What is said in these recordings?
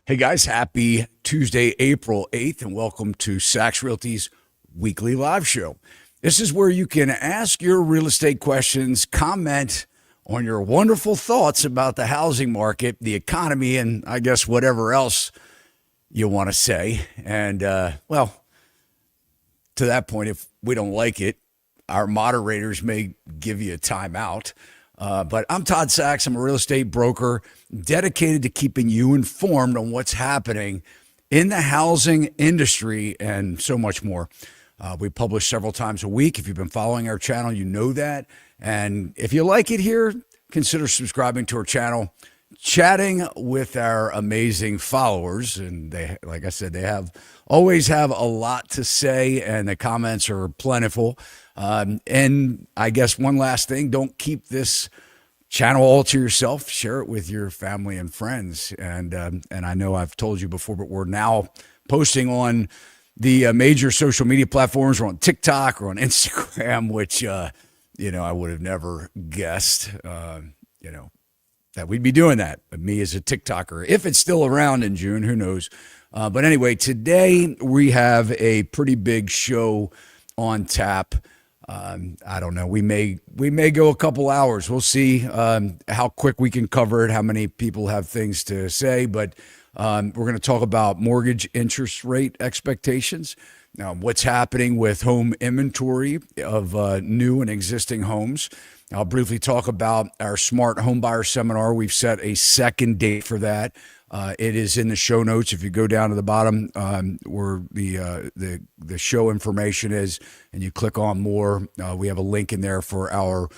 Hey guys, happy Tuesday, April 8th, and welcome to Sachs Realty's weekly live show. This is where you can ask your real estate questions, comment on your wonderful thoughts about the housing market, the economy, and I guess whatever else you want to say. And, to that point, if we don't like it, our moderators may give you a timeout. But I'm Todd Sachs. I'm a real estate broker dedicated to keeping you informed on what's happening in the housing industry and so much more. We publish several times a week. If you've been following our channel, you know that. And if you like it here, consider subscribing to our channel, chatting with our amazing followers. And they, like I said, always have a lot to say, and the comments are plentiful. And I guess one last thing, don't keep this channel all to yourself. Share it with your family and friends. And I know I've told you before, but we're now posting on the major social media platforms. We're on TikTok or on Instagram, which, I would have never guessed, that we'd be doing that. But me as a TikToker, if it's still around in June, who knows? But anyway, today we have a pretty big show on tap. I don't know. We may go a couple hours. We'll see how quick we can cover it, how many people have things to say. But we're going to talk about mortgage interest rate expectations, what's happening with home inventory of new and existing homes. I'll briefly talk about our Smart Homebuyer seminar. We've set a second date for that. It is in the show notes. If you go down to the bottom where the show information is, and you click on more, we have a link in there for our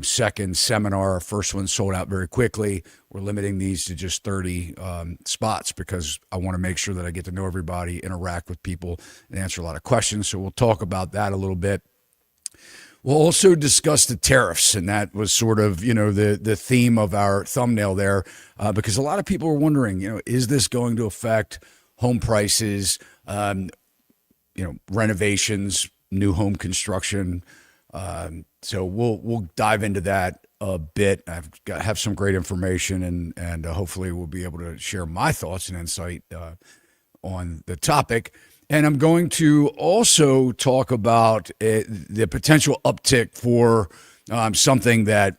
second seminar. Our first one sold out very quickly. We're limiting these to just 30 spots because I want to make sure that I get to know everybody, interact with people, and answer a lot of questions. So we'll talk about that a little bit. We'll also discuss the tariffs, and that was sort of, the theme of our thumbnail there, because a lot of people are wondering, is this going to affect home prices, renovations, new home construction? So we'll dive into that a bit. Have some great information, and hopefully we'll be able to share my thoughts and insight on the topic. And I'm going to also talk about the potential uptick for something that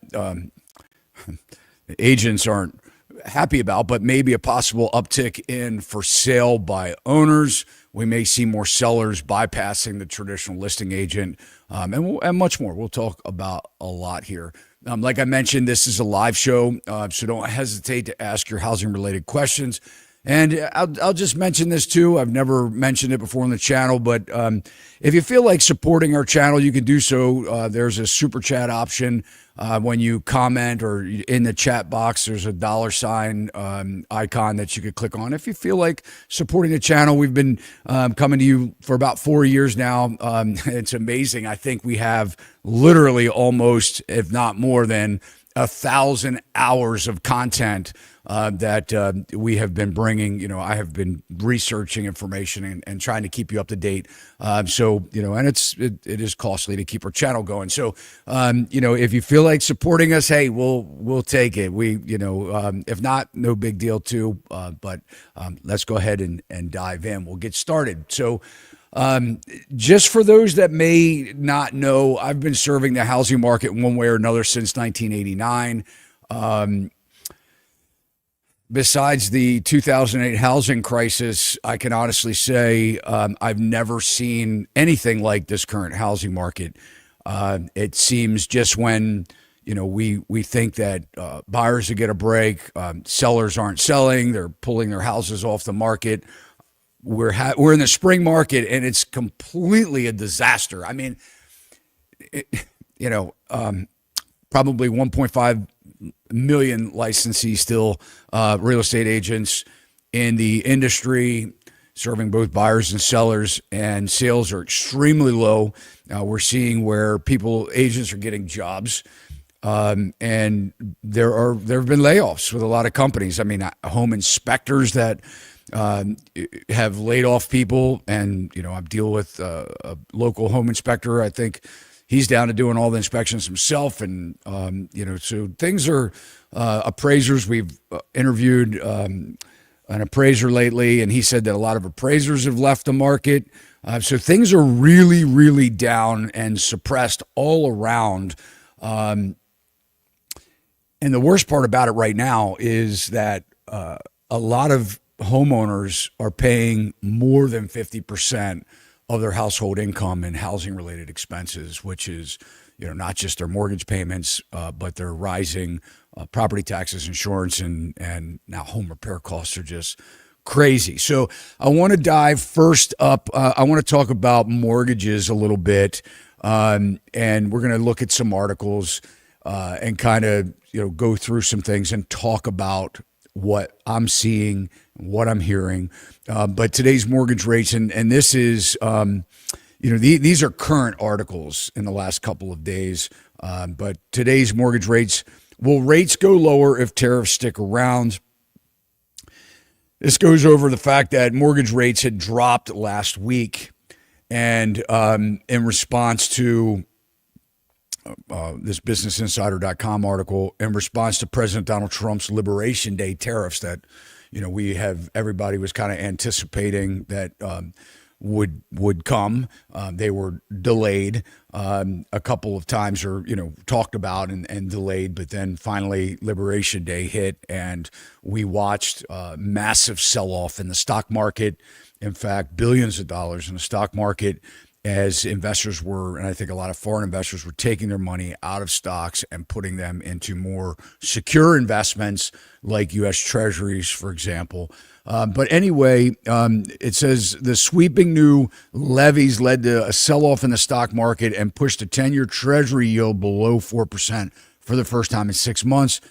agents aren't happy about, but maybe a possible uptick in for sale by owners. We may see more sellers bypassing the traditional listing agent, and much more. We'll talk about a lot here. Like I mentioned, this is a live show, so don't hesitate to ask your housing-related questions. And I'll just mention this too. I've never mentioned it before on the channel, but if you feel like supporting our channel, you can do so. There's a super chat option when you comment, or in the chat box, there's a $sign icon that you could click on. If you feel like supporting the channel, we've been coming to you for about 4 years now. It's amazing. I think we have literally almost, if not more than, 1,000 hours of content that we have been bringing. I have been researching information and trying to keep you up to date. And it is costly to keep our channel going. So, if you feel like supporting us, hey, we'll take it. If not, no big deal too. But let's go ahead and dive in. We'll get started. So, just for those that may not know, I've been serving the housing market in one way or another since 1989. Besides the 2008 housing crisis, I can honestly say I've never seen anything like this current housing market. It seems just when we think that buyers will get a break, sellers aren't selling, they're pulling their houses off the market. We're in the spring market, and it's completely a disaster. I mean, probably 1.5 million licensees still, real estate agents in the industry, serving both buyers and sellers, and sales are extremely low. We're seeing where agents are getting jobs, and there have been layoffs with a lot of companies. I mean, home inspectors that have laid off people, and I deal with a local home inspector. I think he's down to doing all the inspections himself, and so things are appraisers. We've interviewed an appraiser lately, and he said that a lot of appraisers have left the market. So things are really, really down and suppressed all around. And the worst part about it right now is that a lot of homeowners are paying more than 50% of their household income in housing related expenses, which is, not just their mortgage payments, but their rising property taxes, insurance, and now home repair costs are just crazy. So I want to dive first up. I want to talk about mortgages a little bit, and we're going to look at some articles and kind of go through some things and talk about what I'm seeing, what I'm hearing. But today's mortgage rates, and this is, these are current articles in the last couple of days. But today's mortgage rates, will rates go lower if tariffs stick around? This goes over the fact that mortgage rates had dropped last week, and in response to this BusinessInsider.com article, in response to President Donald Trump's Liberation Day tariffs that, everybody was kind of anticipating that would come. They were delayed a couple of times, or talked about and delayed, but then finally Liberation Day hit, and we watched massive sell-off in the stock market. In fact, billions of dollars in the stock market, as investors were, and I think a lot of foreign investors were taking their money out of stocks and putting them into more secure investments like U.S. Treasuries, for example. But anyway, it says the sweeping new levies led to a sell-off in the stock market and pushed the 10-year Treasury yield below 4% for the first time in 6 months.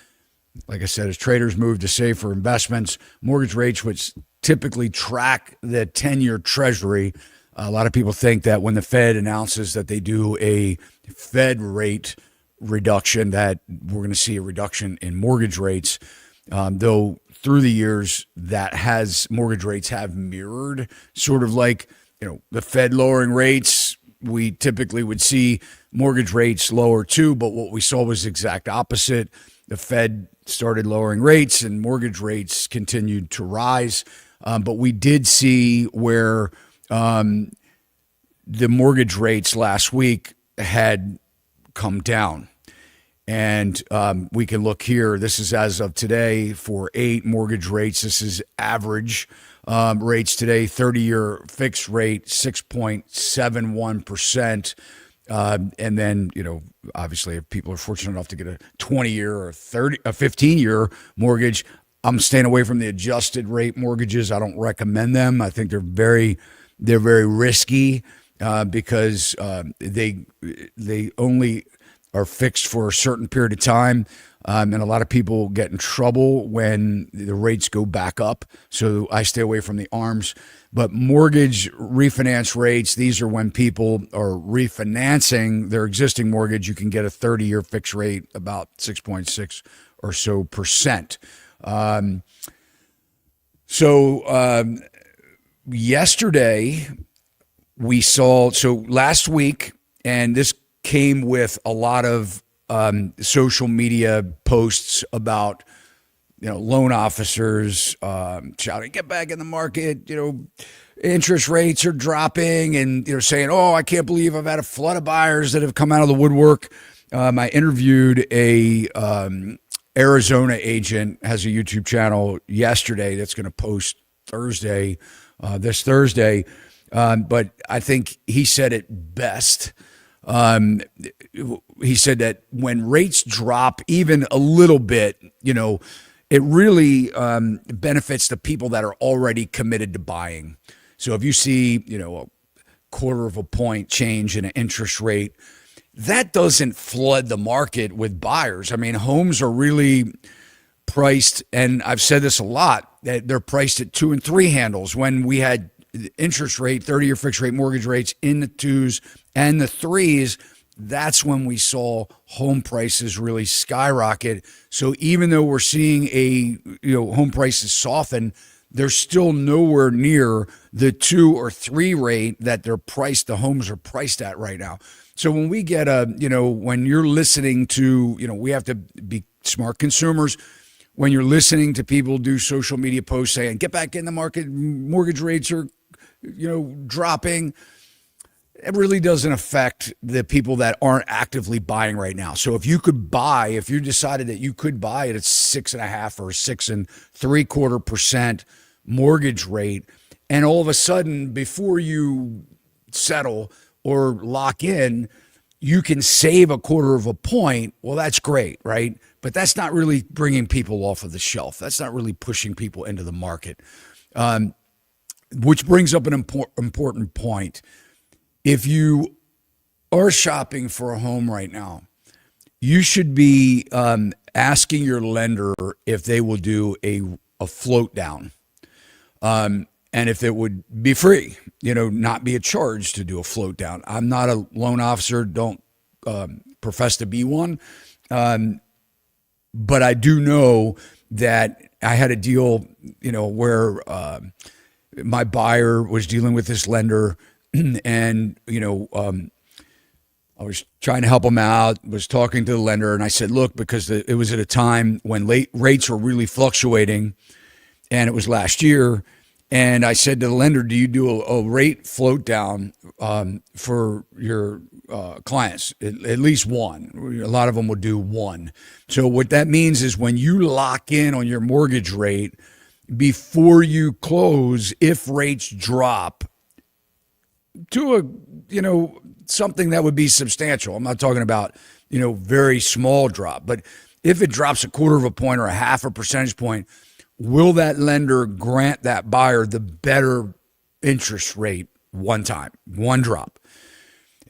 Like I said, as traders moved to save for investments, mortgage rates, which typically track the 10-year Treasury, a lot of people think that when the Fed announces that they do a Fed rate reduction, that we're going to see a reduction in mortgage rates, though through the years mortgage rates have mirrored sort of like, the Fed lowering rates. We typically would see mortgage rates lower too, but what we saw was the exact opposite. The Fed started lowering rates and mortgage rates continued to rise. But we did see where the mortgage rates last week had come down. And we can look here. This is as of today for 8 mortgage rates. This is average rates today. 30-year fixed rate, 6.71%. And then, obviously if people are fortunate enough to get a 20-year or a 15-year mortgage, I'm staying away from the adjusted rate mortgages. I don't recommend them. I think they're very risky because they only are fixed for a certain period of time. And a lot of people get in trouble when the rates go back up. So I stay away from the ARMs. But mortgage refinance rates, these are when people are refinancing their existing mortgage. You can get a 30-year fixed rate, about 6.6 or so percent. Yesterday we saw, last week, and this came with a lot of social media posts about, loan officers shouting, get back in the market, interest rates are dropping, and saying, oh, I can't believe I've had a flood of buyers that have come out of the woodwork. I interviewed a Arizona agent, has a YouTube channel yesterday that's going to post this Thursday. But I think he said it best. He said that when rates drop even a little bit, it really benefits the people that are already committed to buying. So if you see, a quarter of a point change in an interest rate, that doesn't flood the market with buyers. I mean, homes are really priced, and I've said this a lot, that they're priced at 2 and 3 handles. When we had interest rate, 30-year fixed rate mortgage rates in the 2s and the 3s, that's when we saw home prices really skyrocket. So even though we're seeing home prices soften, they're still nowhere near the 2 or 3 rate that the homes are priced at right now. So when we get when you're listening to, we have to be smart consumers. when you're listening to people do social media posts saying, get back in the market, mortgage rates are, dropping, it really doesn't affect the people that aren't actively buying right now. So if you decided that you could buy it at 6.5 or 6.75% mortgage rate, and all of a sudden, before you settle or lock in, you can save 1/4 of a point. Well, that's great, right? But that's not really bringing people off of the shelf. That's not really pushing people into the market, which brings up an important point. If you are shopping for a home right now, you should be asking your lender if they will do a float down. And if it would be free, not be a charge to do a float down. I'm not a loan officer, don't profess to be one. But I do know that I had a deal, where my buyer was dealing with this lender and, I was trying to help him out, was talking to the lender, and I said, look, because it was at a time when rates were really fluctuating, and it was last year. And I said to the lender, do you do a rate float down for your clients? At least one. A lot of them will do one. So what that means is when you lock in on your mortgage rate, before you close, if rates drop to something that would be substantial. I'm not talking about, very small drop, but if it drops 1/4 of a point or 1/2 a percentage point, will that lender grant that buyer the better interest rate one time, one drop?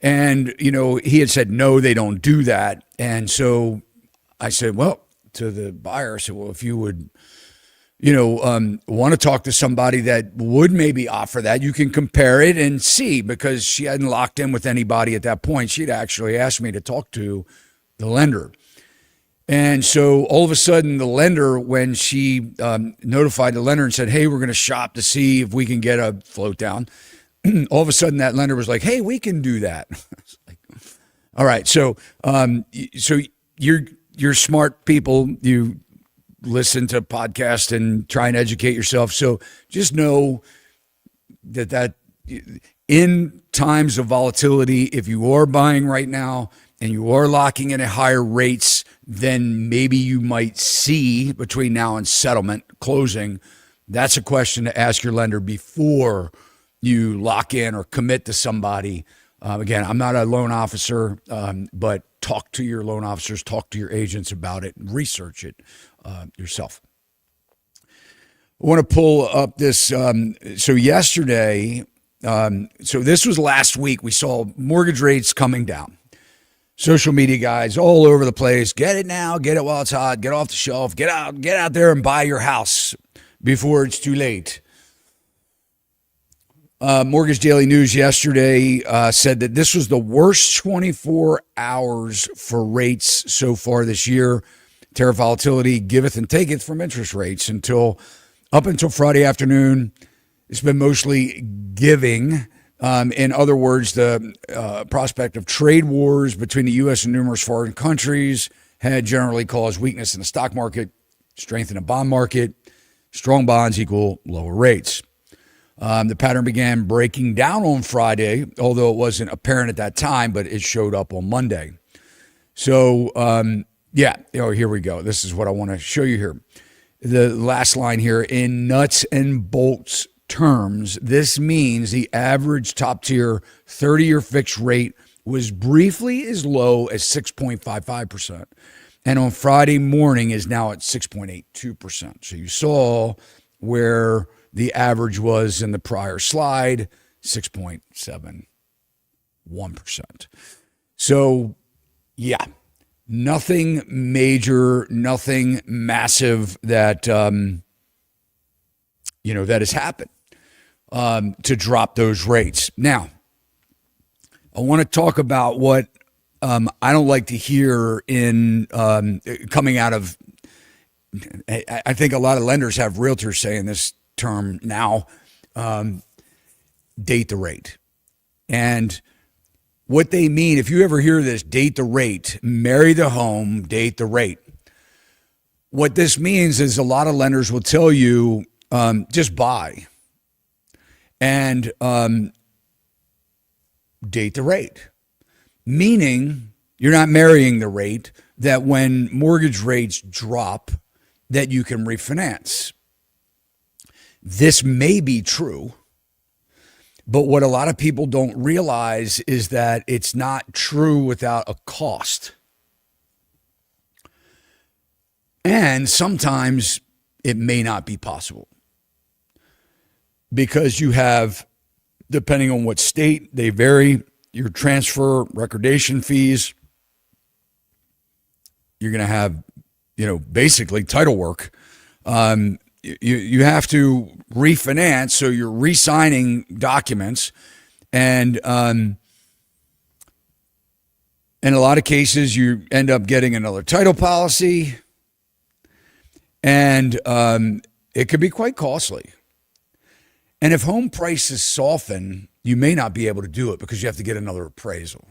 And, he had said, no, they don't do that. And so I said, well, to the buyer, I said, well, if you would, want to talk to somebody that would maybe offer that, you can compare it and see, because she hadn't locked in with anybody at that point. She'd actually asked me to talk to the lender. And so all of a sudden the lender, when she notified the lender and said, hey, we're going to shop to see if we can get a float down, all of a sudden that lender was like, hey, we can do that. Like, all right. So you're smart people. You listen to podcasts and try and educate yourself. So just know that in times of volatility, if you are buying right now and you are locking in at higher rates, then maybe you might see between now and settlement closing. That's a question to ask your lender before you lock in or commit to somebody. Again, I'm not a loan officer, but talk to your loan officers, talk to your agents about it, and research it yourself. I want to pull up this. So yesterday, so this was last week, we saw mortgage rates coming down. Social media guys all over the place. Get it now, get it while it's hot, get off the shelf, get out there and buy your house before it's too late. Mortgage Daily News yesterday said that this was the worst 24 hours for rates so far this year. Tariff volatility giveth and taketh from interest rates up until Friday afternoon. It's been mostly giving. In other words, the prospect of trade wars between the U.S. and numerous foreign countries had generally caused weakness in the stock market, strength in the bond market. Strong bonds equal lower rates. The pattern began breaking down on Friday, although it wasn't apparent at that time, but it showed up on Monday. So, here we go. This is what I want to show you here. The last line here, in nuts and bolts terms, this means the average top-tier 30-year fixed rate was briefly as low as 6.55%, and on Friday morning is now at 6.82%. So you saw where the average was in the prior slide, 6.71%. So, yeah, nothing major, nothing massive that that has happened to drop those rates. Now, I want to talk about what I don't like to hear in coming out of. I think a lot of lenders have realtors saying this term now, date the rate. And what they mean, if you ever hear this, date the rate, marry the home, date the rate. What this means is a lot of lenders will tell you just buy and date the rate, meaning you're not marrying the rate, that when mortgage rates drop, that you can refinance. This may be true, but what a lot of people don't realize is that it's not true without a cost. And sometimes it may not be possible because you have, depending on what state, they vary, your transfer recordation fees. You're going to have, basically title work. You have to refinance, so you're re-signing documents, and in a lot of cases, you end up getting another title policy. And it could be quite costly. And if home prices soften, you may not be able to do it because you have to get another appraisal.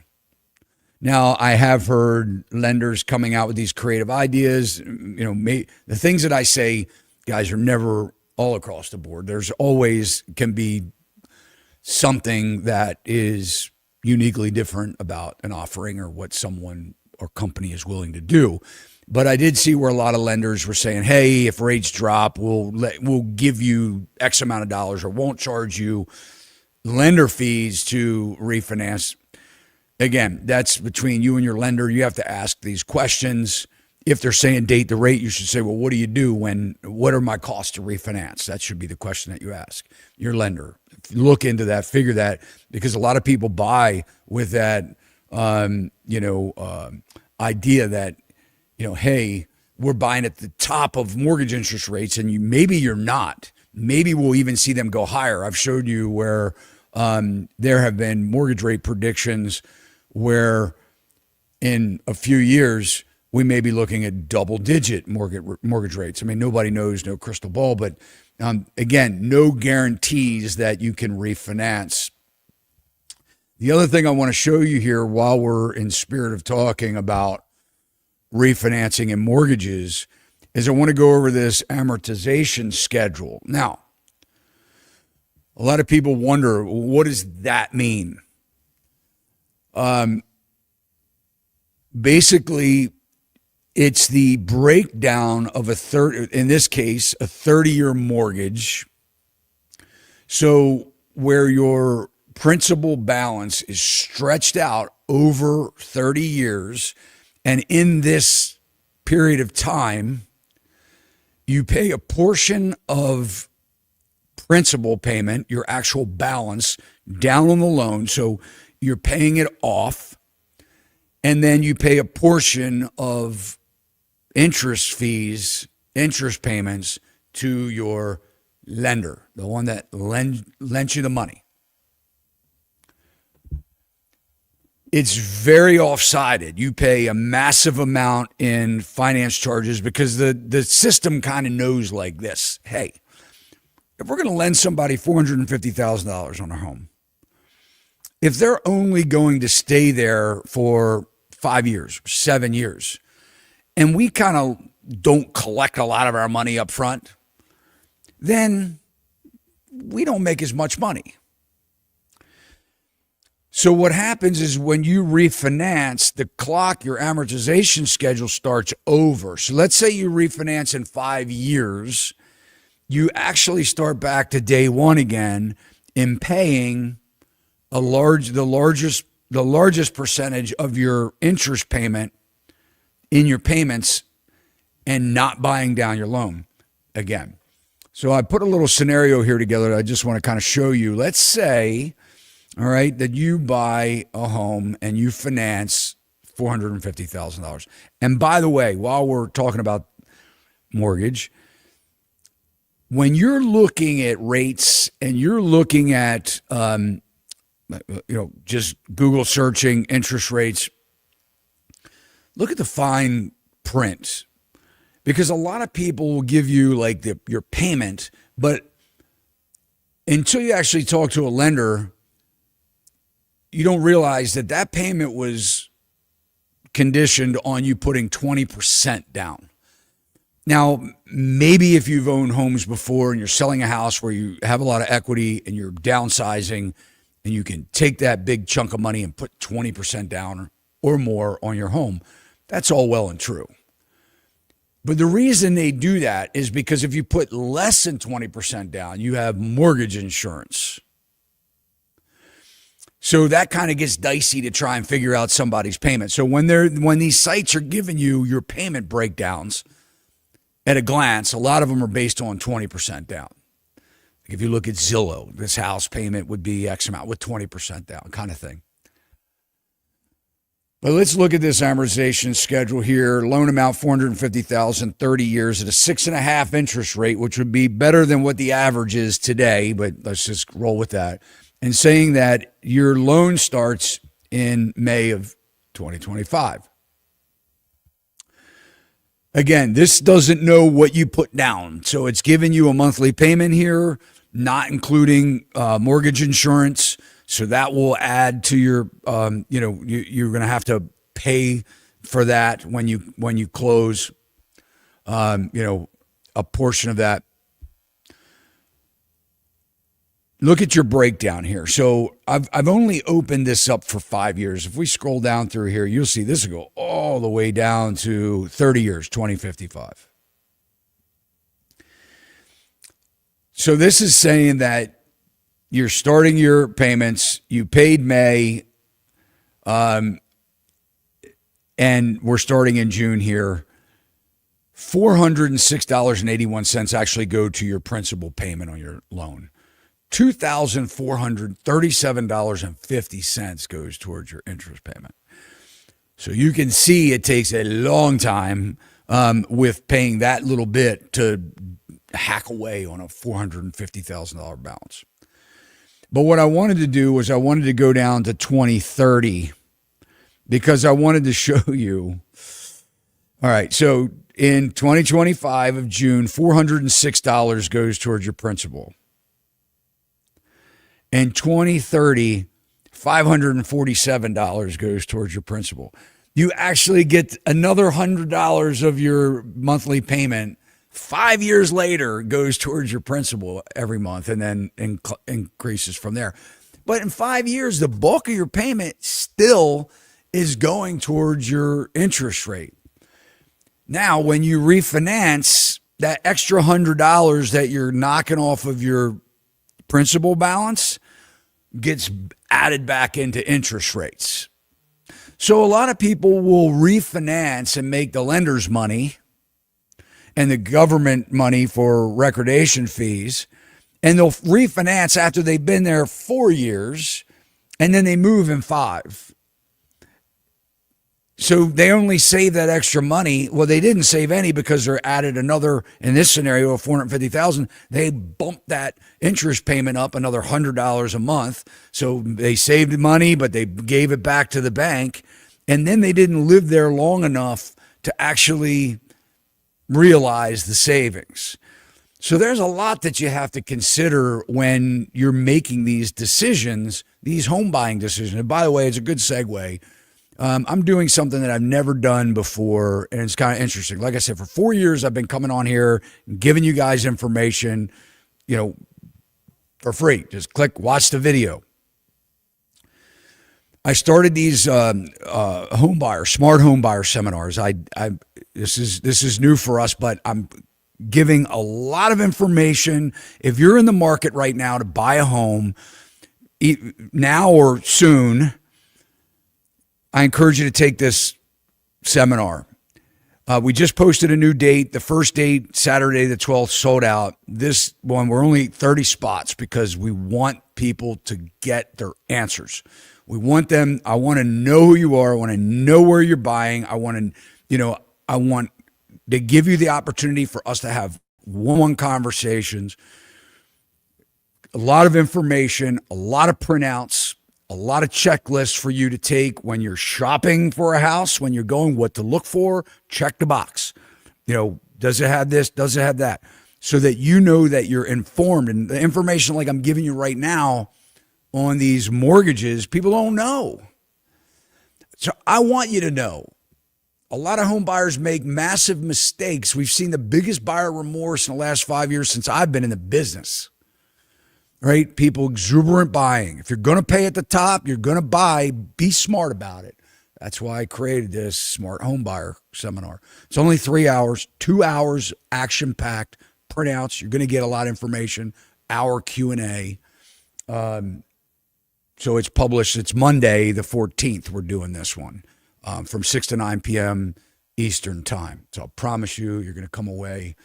Now, I have heard lenders coming out with these creative ideas. The things that I say, guys, are never all across the board. There's always can be something that is uniquely different about an offering or what someone or company is willing to do. But I did see where a lot of lenders were saying, hey, if rates drop, we'll give you X amount of dollars or won't charge you lender fees to refinance. Again, that's between you and your lender. You have to ask these questions. If they're saying date the rate, you should say, well, what do you do what are my costs to refinance? That should be the question that you ask your lender. Look into that, figure that, because a lot of people buy with that, idea that, hey, we're buying at the top of mortgage interest rates, and maybe you're not. Maybe we'll even see them go higher. I've showed you where there have been mortgage rate predictions where in a few years we may be looking at double-digit mortgage rates. I mean, nobody knows, no crystal ball, but again, no guarantees that you can refinance. The other thing I want to show you here while we're in spirit of talking about refinancing and mortgages is I want to go over this amortization schedule. Now, a lot of people wonder, what does that mean? Basically, it's the breakdown of in this case, a 30-year mortgage. So where your principal balance is stretched out over 30 years, and in this period of time, you pay a portion of principal payment, your actual balance, down on the loan. So you're paying it off. And then you pay a portion of interest fees, interest payments to your lender, the one that lends you the money. It's very off-sided. You pay a massive amount in finance charges because the system kind of knows like this. Hey, if we're going to lend somebody $450,000 on a home, if they're only going to stay there for 5 years, 7 years, and we kind of don't collect a lot of our money up front, then we don't make as much money. So what happens is when you refinance, the clock, your amortization schedule starts over. So let's say you refinance in 5 years, you actually start back to day one again in paying the largest percentage of your interest payment in your payments and not buying down your loan again. So I put a little scenario here together that I just want to kind of show you. Let's say, all right, that you buy a home and you finance $450,000. And by the way, while we're talking about mortgage, when you're looking at rates and you're looking at, just Google searching interest rates, look at the fine print, because a lot of people will give you like your payment, but until you actually talk to a lender, you don't realize that payment was conditioned on you putting 20% down. Now, maybe if you've owned homes before and you're selling a house where you have a lot of equity and you're downsizing and you can take that big chunk of money and put 20% down or more on your home, that's all well and true. But the reason they do that is because if you put less than 20% down, you have mortgage insurance. So that kind of gets dicey to try and figure out somebody's payment. So when these sites are giving you your payment breakdowns at a glance, a lot of them are based on 20% down. If you look at Zillow, this house payment would be X amount with 20% down, kind of thing. But let's look at this amortization schedule here. Loan amount $450,000, 30 years at a 6.5% interest rate, which would be better than what the average is today. But let's just roll with that. And saying that your loan starts in May of 2025. Again, this doesn't know what you put down. So it's giving you a monthly payment here, not including mortgage insurance. So that will add to your, you're going to have to pay for that when you close, a portion of that. Look at your breakdown here. So I've only opened this up for 5 years. If we scroll down through here, you'll see this will go all the way down to 30 years, 2055. So this is saying that you're starting your payments, you paid May, and we're starting in June here. $406.81 actually go to your principal payment on your loan. $2,437.50 goes towards your interest payment. So you can see it takes a long time with paying that little bit to hack away on a $450,000 balance. But what I wanted to do was I wanted to go down to 2030 because I wanted to show you. All right, so in 2025 of June, $406 goes towards your principal. In 2030, $547 goes towards your principal. You actually get another $100 of your monthly payment 5 years later goes towards your principal every month and then increases from there. But in 5 years, the bulk of your payment still is going towards your interest rate. Now, when you refinance, that extra $100 that you're knocking off of your principal balance gets added back into interest rates. So a lot of people will refinance and make the lender's money and the government money for recordation fees, and they'll refinance after they've been there 4 years, and then they move in 5. So they only save that extra money. Well, they didn't save any because they're added another, in this scenario, of $450,000. They bumped that interest payment up another $100 a month. So they saved money, but they gave it back to the bank. And then they didn't live there long enough to actually realize the savings. So there's a lot that you have to consider when you're making these decisions, these home buying decisions. And by the way, it's a good segue. I'm doing something that I've never done before, and it's kind of interesting. Like I said, for 4 years, I've been coming on here, giving you guys information, for free. Just click, watch the video. I started these smart home buyer seminars. This is new for us, but I'm giving a lot of information. If you're in the market right now to buy a home, now or soon, I encourage you to take this seminar. We just posted a new date. The first date, Saturday the 12th, sold out. This one, we're only 30 spots because we want people to get their answers. We want them. I want to know who you are. I want to know where you're buying. I want to give you the opportunity for us to have one-on-one conversations, a lot of information, a lot of printouts, a lot of checklists for you to take when you're shopping for a house, when you're going what to look for, check the box. Does it have this? Does it have that? So that you know that you're informed. And the information like I'm giving you right now on these mortgages, people don't know. So I want you to know. A lot of home buyers make massive mistakes. We've seen the biggest buyer remorse in the last 5 years since I've been in the business. Right? People exuberant buying. If you're going to pay at the top, you're going to buy. Be smart about it. That's why I created this Smart Home Buyer seminar. It's only 3 hours, 2 hours, action-packed printouts. You're going to get a lot of information. Hour Q&A. So it's published. It's Monday, the 14th. We're doing this one. From 6 to 9 p.m. Eastern time. So I promise you, you're going to come away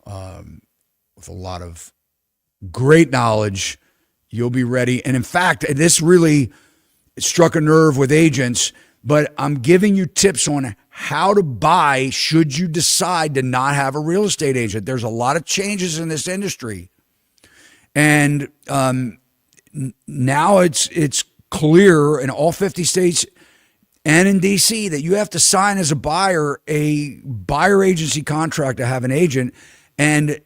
with a lot of great knowledge. You'll be ready. And in fact, this really struck a nerve with agents, but I'm giving you tips on how to buy should you decide to not have a real estate agent. There's a lot of changes in this industry. And now it's clear in all 50 states and in DC that you have to sign as a buyer agency contract to have an agent. And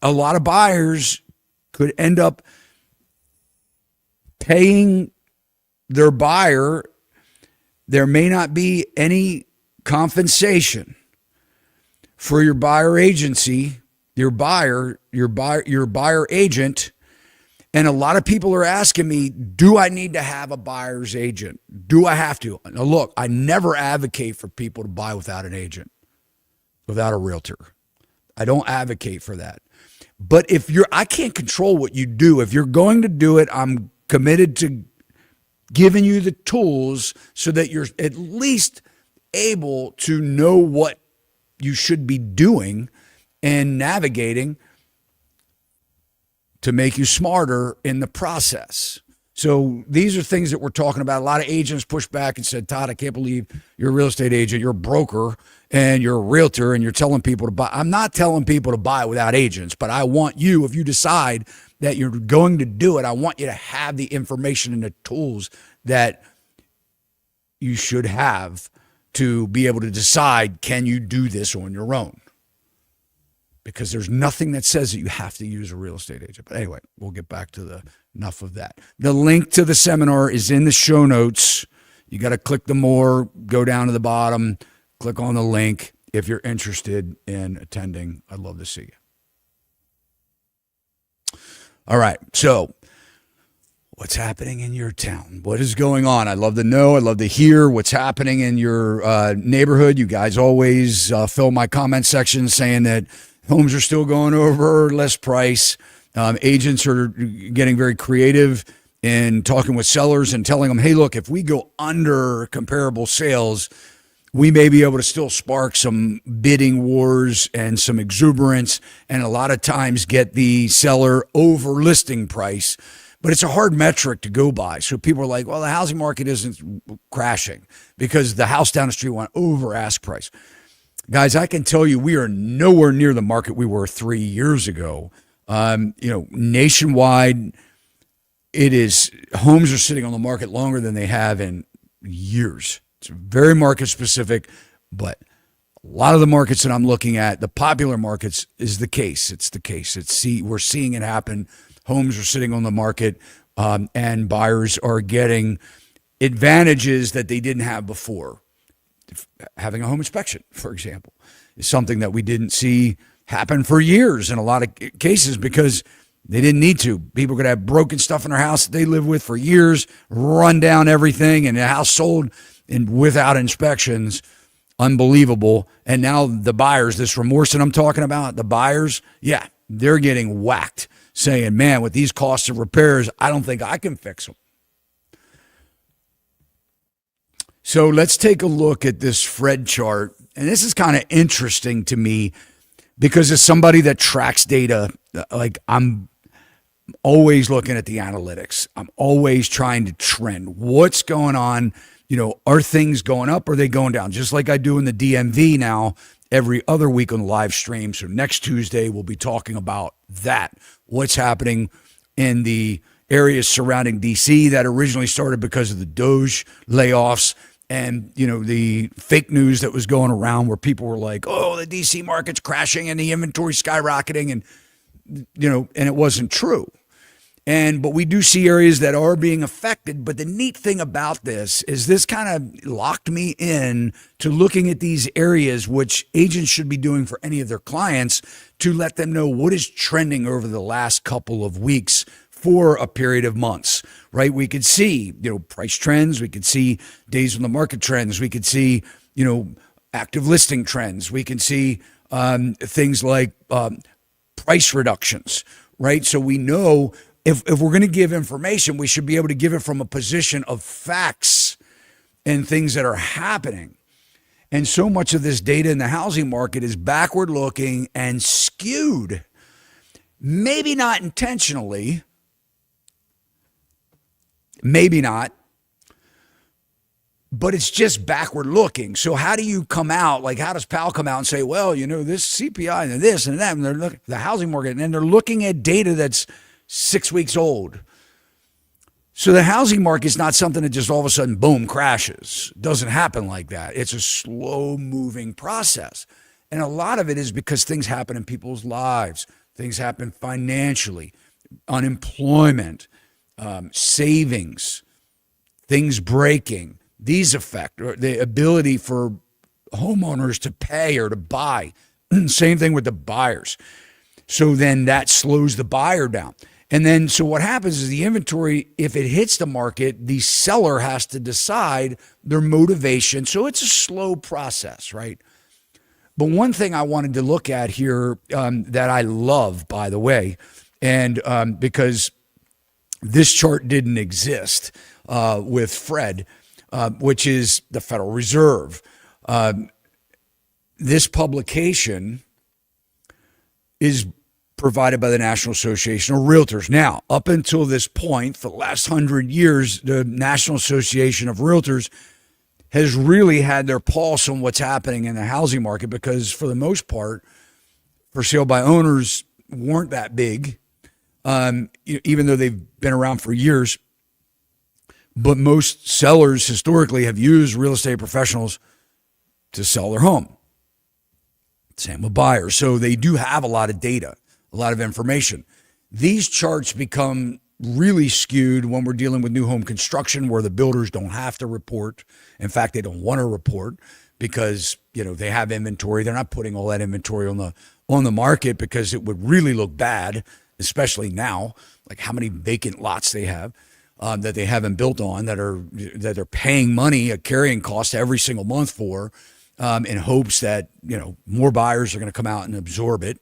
a lot of buyers could end up paying their buyer. There may not be any compensation for your buyer agency, your buyer agent. And a lot of people are asking me, do I need to have a buyer's agent? Do I have to? Now, look, I never advocate for people to buy without an agent, without a realtor. I don't advocate for that. But I can't control what you do. If you're going to do it, I'm committed to giving you the tools so that you're at least able to know what you should be doing and navigating to make you smarter in the process. So these are things that we're talking about. A lot of agents pushed back and said, Todd, I can't believe you're a real estate agent, you're a broker, and you're a realtor, and you're telling people to buy. I'm not telling people to buy without agents, but I want you, if you decide that you're going to do it, I want you to have the information and the tools that you should have to be able to decide, can you do this on your own? Because there's nothing that says that you have to use a real estate agent. But anyway, we'll get back to enough of that. The link to the seminar is in the show notes. You got to click the more, go down to the bottom, click on the link if you're interested in attending. I'd love to see you. All right, so what's happening in your town? What is going on? I'd love to know. I'd love to hear what's happening in your neighborhood. You guys always fill my comment section saying that homes are still going over less price. Agents are getting very creative in talking with sellers and telling them, hey, look, if we go under comparable sales, we may be able to still spark some bidding wars and some exuberance, and a lot of times get the seller over listing price. But it's a hard metric to go by. So people are like, well, the housing market isn't crashing because the house down the street went over ask price. Guys, I can tell you we are nowhere near the market we were 3 years ago. Nationwide, homes are sitting on the market longer than they have in years. It's very market specific, but a lot of the markets that I'm looking at, the popular markets, is the case. It's the case. We're seeing it happen. Homes are sitting on the market, and buyers are getting advantages that they didn't have before. Having a home inspection, for example, is something that we didn't see happen for years in a lot of cases because they didn't need to. People could have broken stuff in their house that they live with for years, run down everything, and the house sold without inspections. Unbelievable. And now the buyers, this remorse that I'm talking about, the buyers, yeah, they're getting whacked, saying, man, with these costs of repairs, I don't think I can fix them. So let's take a look at this Fred chart. And this is kind of interesting to me because as somebody that tracks data, like I'm always looking at the analytics. I'm always trying to trend. What's going on? Are things going up or are they going down? Just like I do in the DMV now every other week on the live stream. So next Tuesday, we'll be talking about that. What's happening in the areas surrounding DC that originally started because of the Doge layoffs and, the fake news that was going around where people were like, oh, the DC market's crashing and the inventory skyrocketing and it wasn't true. But we do see areas that are being affected. But the neat thing about this is this kind of locked me in to looking at these areas, which agents should be doing for any of their clients, to let them know what is trending over the last couple of weeks for a period of months, right? We could see, price trends. We could see days on the market trends. We could see, active listing trends. We can see things like price reductions, right? So we know if we're going to give information, we should be able to give it from a position of facts and things that are happening. And so much of this data in the housing market is backward looking and skewed, maybe not intentionally, maybe not, but it's just backward looking. So how do you come out, like how does Powell come out and say, well, this CPI and this and that, and they're looking the housing market, and they're looking at data that's 6 weeks old. So the housing market is not something that just all of a sudden, boom, crashes. It doesn't happen like that. It's a slow moving process. And a lot of it is because things happen in people's lives. Things happen financially, unemployment, savings, things breaking. These affect the ability for homeowners to pay or to buy. Same thing with the buyers. So then that slows the buyer down. And then, so what happens is the inventory, if it hits the market, the seller has to decide their motivation. So it's a slow process, right? But one thing I wanted to look at here that I love, by the way, and because this chart didn't exist with Fred, which is the Federal Reserve. This publication is provided by the National Association of Realtors. Now, up until this point, for the last 100 years, the National Association of Realtors has really had their pulse on what's happening in the housing market because, for the most part, for sale by owners weren't that big, even though they've been around for years. But most sellers historically have used real estate professionals to sell their home. Same with buyers. So they do have a lot of data, a lot of information. These charts become really skewed when we're dealing with new home construction, where the builders don't have to report. In fact, they don't want to report because, they have inventory. They're not putting all that inventory on the market because it would really look bad, especially now, like how many vacant lots they have that they haven't built on that they're paying money, a carrying cost every single month for, in hopes that, more buyers are going to come out and absorb it.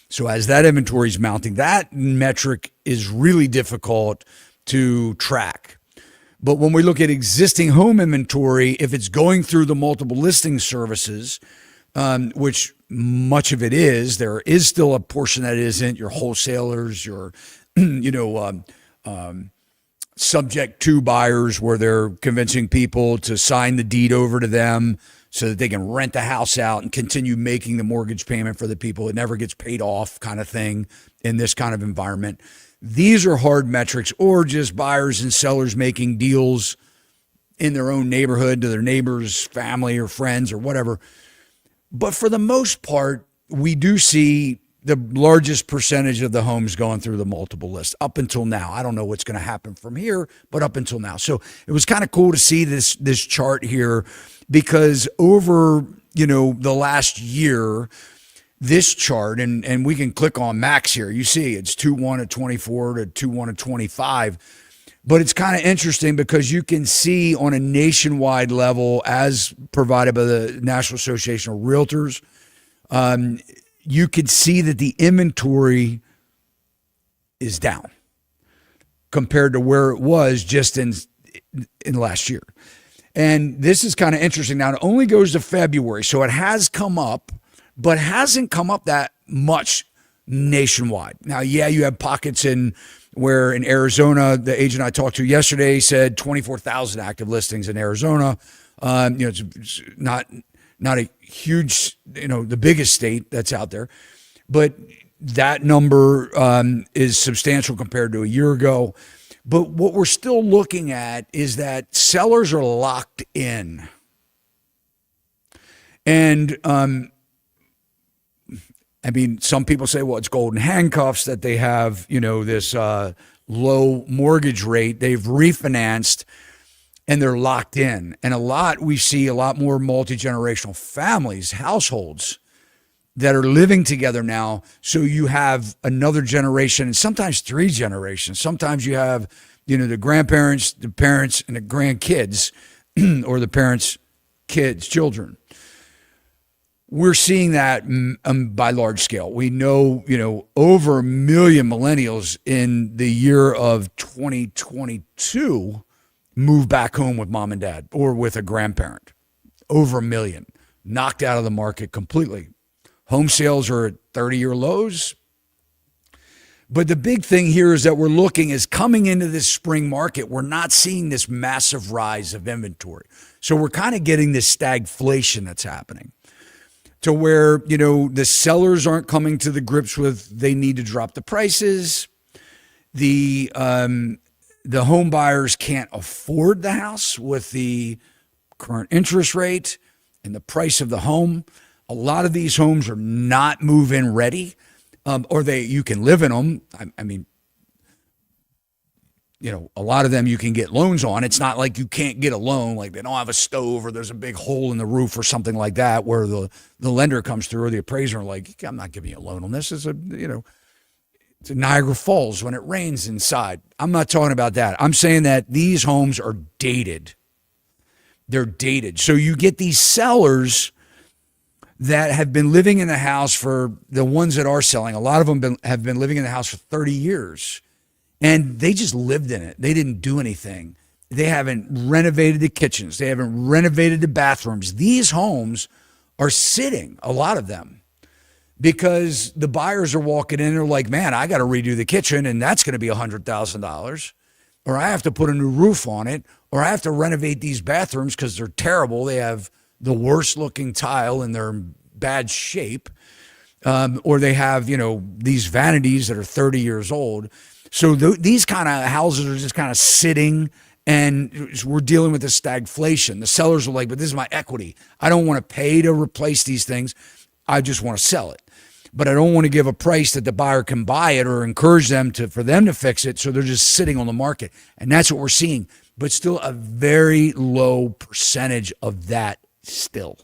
So as that inventory is mounting, that metric is really difficult to track. But when we look at existing home inventory, if it's going through the multiple listing services, which much of it is, there is still a portion that isn't, your wholesalers, your, subject to buyers, where they're convincing people to sign the deed over to them so that they can rent the house out and continue making the mortgage payment for the people. It never gets paid off kind of thing in this kind of environment. These are hard metrics, or just buyers and sellers making deals in their own neighborhood to their neighbors, family, or friends, or whatever. But for the most part, we do see the largest percentage of the homes going through the multiple list up until now. I don't know what's going to happen from here, but up until now. So it was kind of cool to see this chart here, because over, the last year, this chart, and we can click on max here. You see it's 2-1 at 24 to 2-1 at 25. But it's kind of interesting because you can see on a nationwide level, as provided by the National Association of Realtors, you could see that the inventory is down compared to where it was just in last year. And this is kind of interesting. Now, it only goes to February, so it has come up, but hasn't come up that much nationwide. Now, yeah, you have pockets where in Arizona, the agent I talked to yesterday said 24,000 active listings in Arizona. It's not a huge, the biggest state that's out there, but that number is substantial compared to a year ago. But what we're still looking at is that sellers are locked in. And some people say, well, it's golden handcuffs that they have, this low mortgage rate. They've refinanced and they're locked in. And we see a lot more multi-generational families, households that are living together now. So you have another generation and sometimes three generations. Sometimes you have, the grandparents, the parents, and the grandkids, or the parents, kids, children. We're seeing that by large scale. We know, over 1 million millennials in the year of 2022 move back home with mom and dad or with a grandparent. Over 1 million, knocked out of the market completely. Home sales are at 30-year lows. But the big thing here is that we're looking is coming into this spring market, we're not seeing this massive rise of inventory. So we're kind of getting this stagflation that's happening to where, the sellers aren't coming to the grips with they need to drop the prices. The home buyers can't afford the house with the current interest rate and the price of the home. A lot of these homes are not move-in ready. Or you can live in them. I mean, a lot of them you can get loans on. It's not like you can't get a loan, like they don't have a stove or there's a big hole in the roof or something like that where the lender comes through or the appraiser like, I'm not giving you a loan on this. It's it's Niagara Falls when it rains inside. I'm not talking about that. I'm saying that these homes are dated. They're dated. So you get these sellers that have been living in the house for the ones that are selling. A lot of them have been living in the house for 30 years and they just lived in it. They didn't do anything. They haven't renovated the kitchens. They haven't renovated the bathrooms. These homes are sitting, a lot of them, because the buyers are walking in and they're like, man, I got to redo the kitchen and that's going to be $100,000, or I have to put a new roof on it, or I have to renovate these bathrooms because they're terrible. They have the worst looking tile and they're in bad shape. Or they have, these vanities that are 30 years old. So these kind of houses are just kind of sitting and we're dealing with the stagflation. The sellers are like, but this is my equity. I don't want to pay to replace these things. I just want to sell it. But I don't want to give a price that the buyer can buy it or encourage them for them to fix it. So they're just sitting on the market. And that's what we're seeing. But still a very low percentage of that still.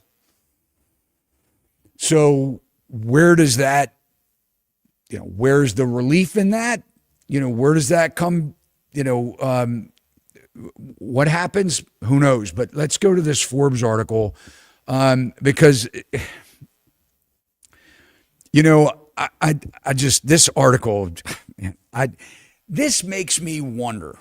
So where does that, where's the relief in that? Where does that come? What happens? Who knows? But let's go to this Forbes article because, I just, this article, this makes me wonder,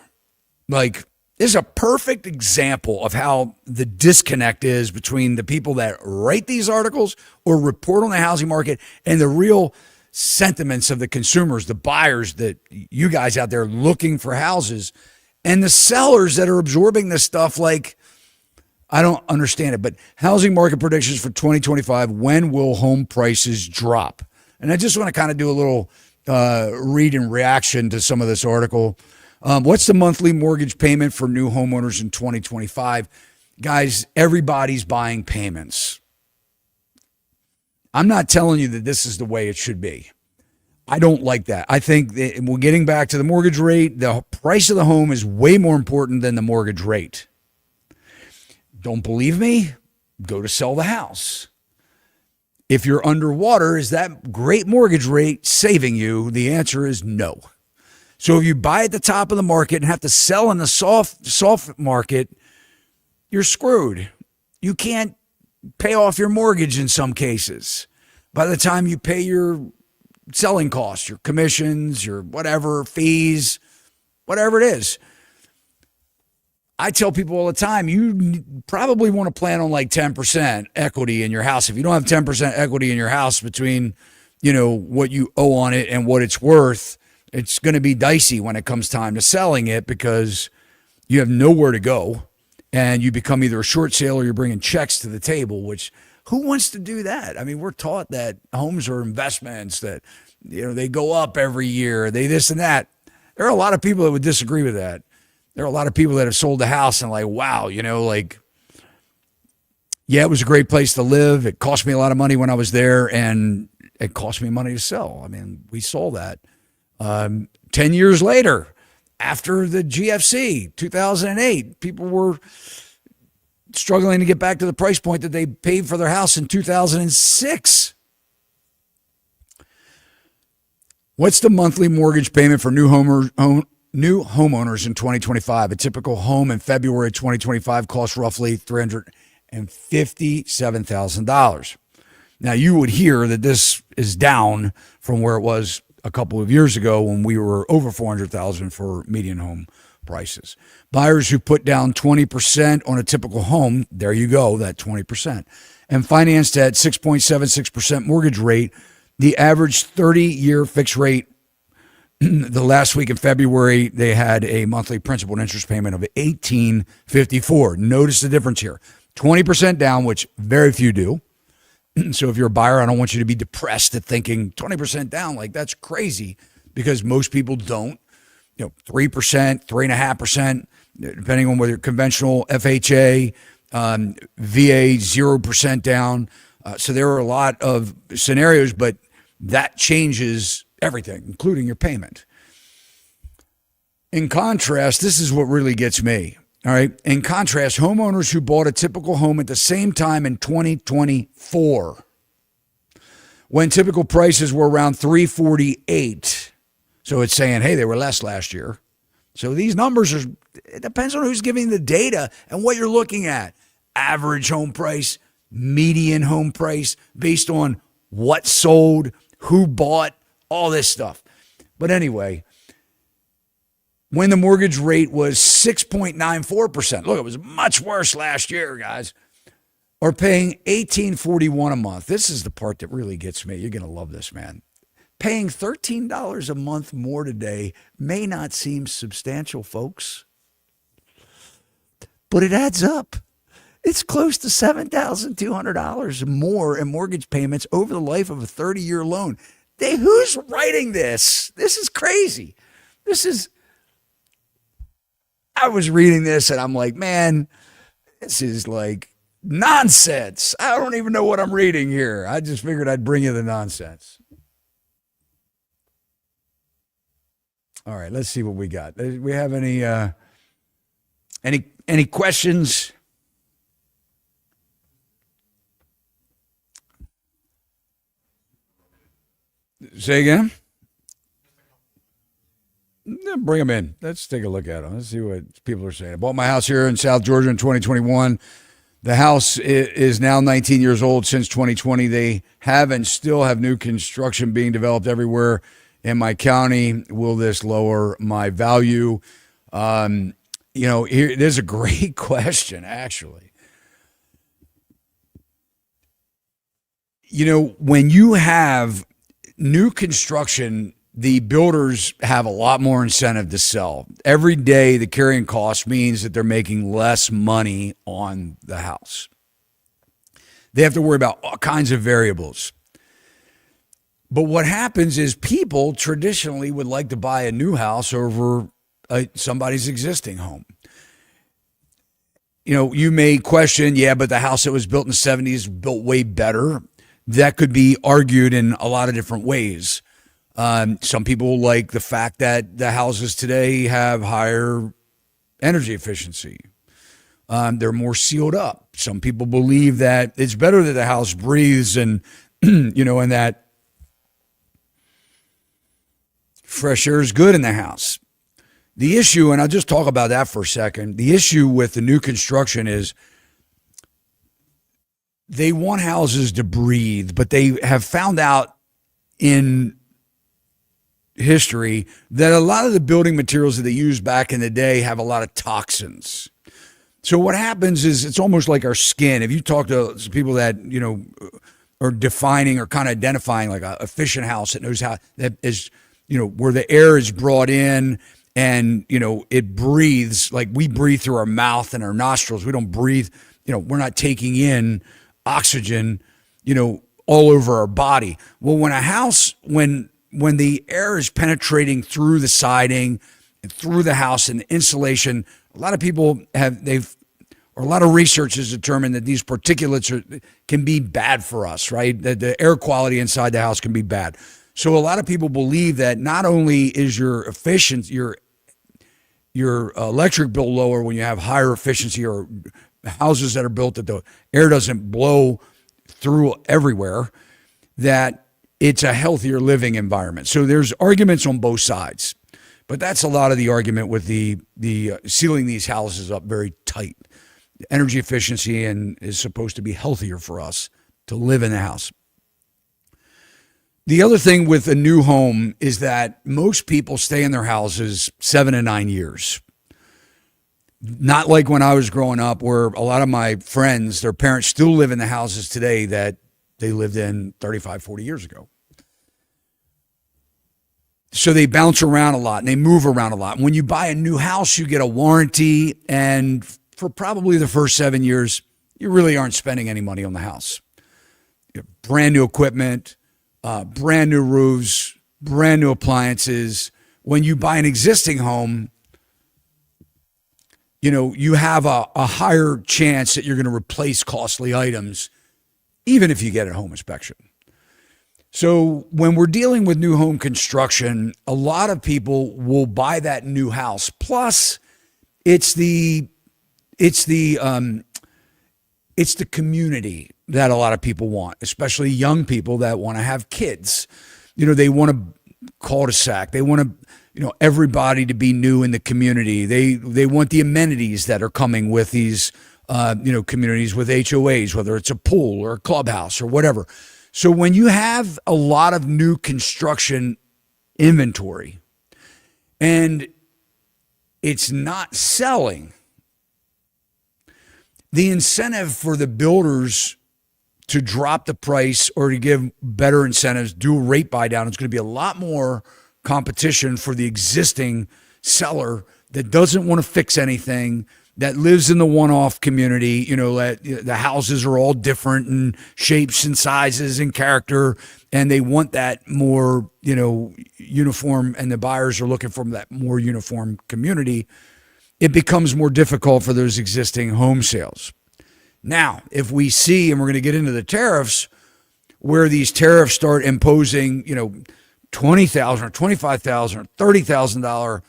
like, this is a perfect example of how the disconnect is between the people that write these articles or report on the housing market and the real sentiments of the consumers, the buyers, that you guys out there looking for houses, and the sellers that are absorbing this stuff. Like, I don't understand it, but housing market predictions for 2025, when will home prices drop? And I just want to kind of do a little read and reaction to some of this article. What's the monthly mortgage payment for new homeowners in 2025? Guys, everybody's buying payments. I'm not telling you that this is the way it should be. I don't like that. I think that we're getting back to the mortgage rate. The price of the home is way more important than the mortgage rate. Don't believe me? Go to sell the house. If you're underwater, is that great mortgage rate saving you? The answer is no. So if you buy at the top of the market and have to sell in the soft market, you're screwed. You can't pay off your mortgage in some cases. By the time you pay your selling costs, your commissions, your whatever, fees, whatever it is. I tell people all the time, you probably want to plan on like 10% equity in your house. If you don't have 10% equity in your house between, what you owe on it and what it's worth, it's going to be dicey when it comes time to selling it because you have nowhere to go and you become either a short sale or you're bringing checks to the table, which who wants to do that? I mean, we're taught that homes are investments, that, they go up every year, they this and that. There are a lot of people that would disagree with that. There are a lot of people that have sold the house and like, wow, yeah, it was a great place to live. It cost me a lot of money when I was there and it cost me money to sell. I mean, we saw that. 10 years later, after the GFC, 2008. People were struggling to get back to the price point that they paid for their house in 2006. What's the monthly mortgage payment for new homeowners in 2025? A typical home in February 2025 costs roughly $357,000. Now, you would hear that this is down from where it was a couple of years ago when we were over $400,000 for median home prices. Buyers who put down 20% on a typical home, there you go, that 20%, and financed at 6.76% mortgage rate, the average 30-year fixed rate the last week in February, they had a monthly principal and interest payment of $1,854. Notice the difference here. 20% down, which very few do. So if you're a buyer, I don't want you to be depressed at thinking 20% down, like that's crazy, because most people don't. 3%, 3.5%, depending on whether you're conventional, FHA, VA, 0% down. So there are a lot of scenarios, but that changes everything, including your payment. In contrast, this is what really gets me. All right. In contrast, homeowners who bought a typical home at the same time in 2024, when typical prices were around $348. So it's saying, hey, they were less last year. So these numbers it depends on who's giving the data and what you're looking at. Average home price, median home price, based on what sold, who bought, all this stuff. But anyway, when the mortgage rate was 6.94%, look, it was much worse last year, guys, or paying $1,841 a month. This is the part that really gets me. You're going to love this, man. Paying $13 a month more today may not seem substantial, folks, but it adds up. It's close to $7,200 more in mortgage payments over the life of a 30-year loan. Who's writing this? This is crazy. I was reading this and I'm like, man, this is like nonsense. I don't even know what I'm reading here. I just figured I'd bring you the nonsense. All right, let's see what we got. Do we have any questions? Say again? Bring them in. Let's take a look at them. Let's see what people are saying. I bought my house here in South Georgia in 2021. The house is now 19 years old since 2020. They have and still have new construction being developed everywhere in my county. Will this lower my value? There's a great question, actually. When you have new construction, the builders have a lot more incentive to sell. Every day, the carrying cost means that they're making less money on the house. They have to worry about all kinds of variables. But what happens is people traditionally would like to buy a new house over somebody's existing home. You may question, but the house that was built in the 70s built way better. That could be argued in a lot of different ways. Some people like the fact that the houses today have higher energy efficiency. They're more sealed up. Some people believe that it's better that the house breathes and that fresh air is good in the house. The issue, and I'll just talk about that for a second, the issue with the new construction is they want houses to breathe, but they have found out in history that a lot of the building materials that they used back in the day have a lot of toxins. So what happens is it's almost like our skin. If you talk to people that, are defining or kind of identifying like a efficient house that knows how, that is, where the air is brought in and, it breathes, like we breathe through our mouth and our nostrils. We don't breathe, we're not taking in oxygen, all over our body. Well, when a house, when the air is penetrating through the siding and through the house and the insulation, a lot of people a lot of research has determined that these particulates can be bad for us, right? That the air quality inside the house can be bad. So a lot of people believe that not only is your your electric bill lower when you have higher efficiency or houses that are built that the air doesn't blow through everywhere, that it's a healthier living environment. So there's arguments on both sides. But that's a lot of the argument with the sealing these houses up very tight. Energy efficiency and is supposed to be healthier for us to live in the house. The other thing with a new home is that most people stay in their houses 7 to 9 years. Not like when I was growing up, where a lot of my friends, their parents still live in the houses today that they lived in 35, 40 years ago. So they bounce around a lot and they move around a lot. When you buy a new house, you get a warranty, and for probably the first 7 years, you really aren't spending any money on the house. You have brand new equipment, brand new roofs, brand new appliances. When you buy an existing home, you have a higher chance that you're going to replace costly items, even if you get a home inspection. So when we're dealing with new home construction, a lot of people will buy that new house. Plus, it's the community that a lot of people want, especially young people that want to have kids. They want a cul-de-sac. They want everybody to be new in the community. They want the amenities that are coming with these communities with HOAs, whether it's a pool or a clubhouse or whatever. So when you have a lot of new construction inventory and it's not selling, the incentive for the builders to drop the price or to give better incentives, do a rate buy down, it's going to be a lot more competition for the existing seller that doesn't want to fix anything, that lives in the one-off community. The houses are all different in shapes and sizes and character, and they want that more, uniform, and the buyers are looking for that more uniform community. It becomes more difficult for those existing home sales. Now, if we see, and we're going to get into the tariffs, where these tariffs start imposing, $20,000 or $25,000 or $30,000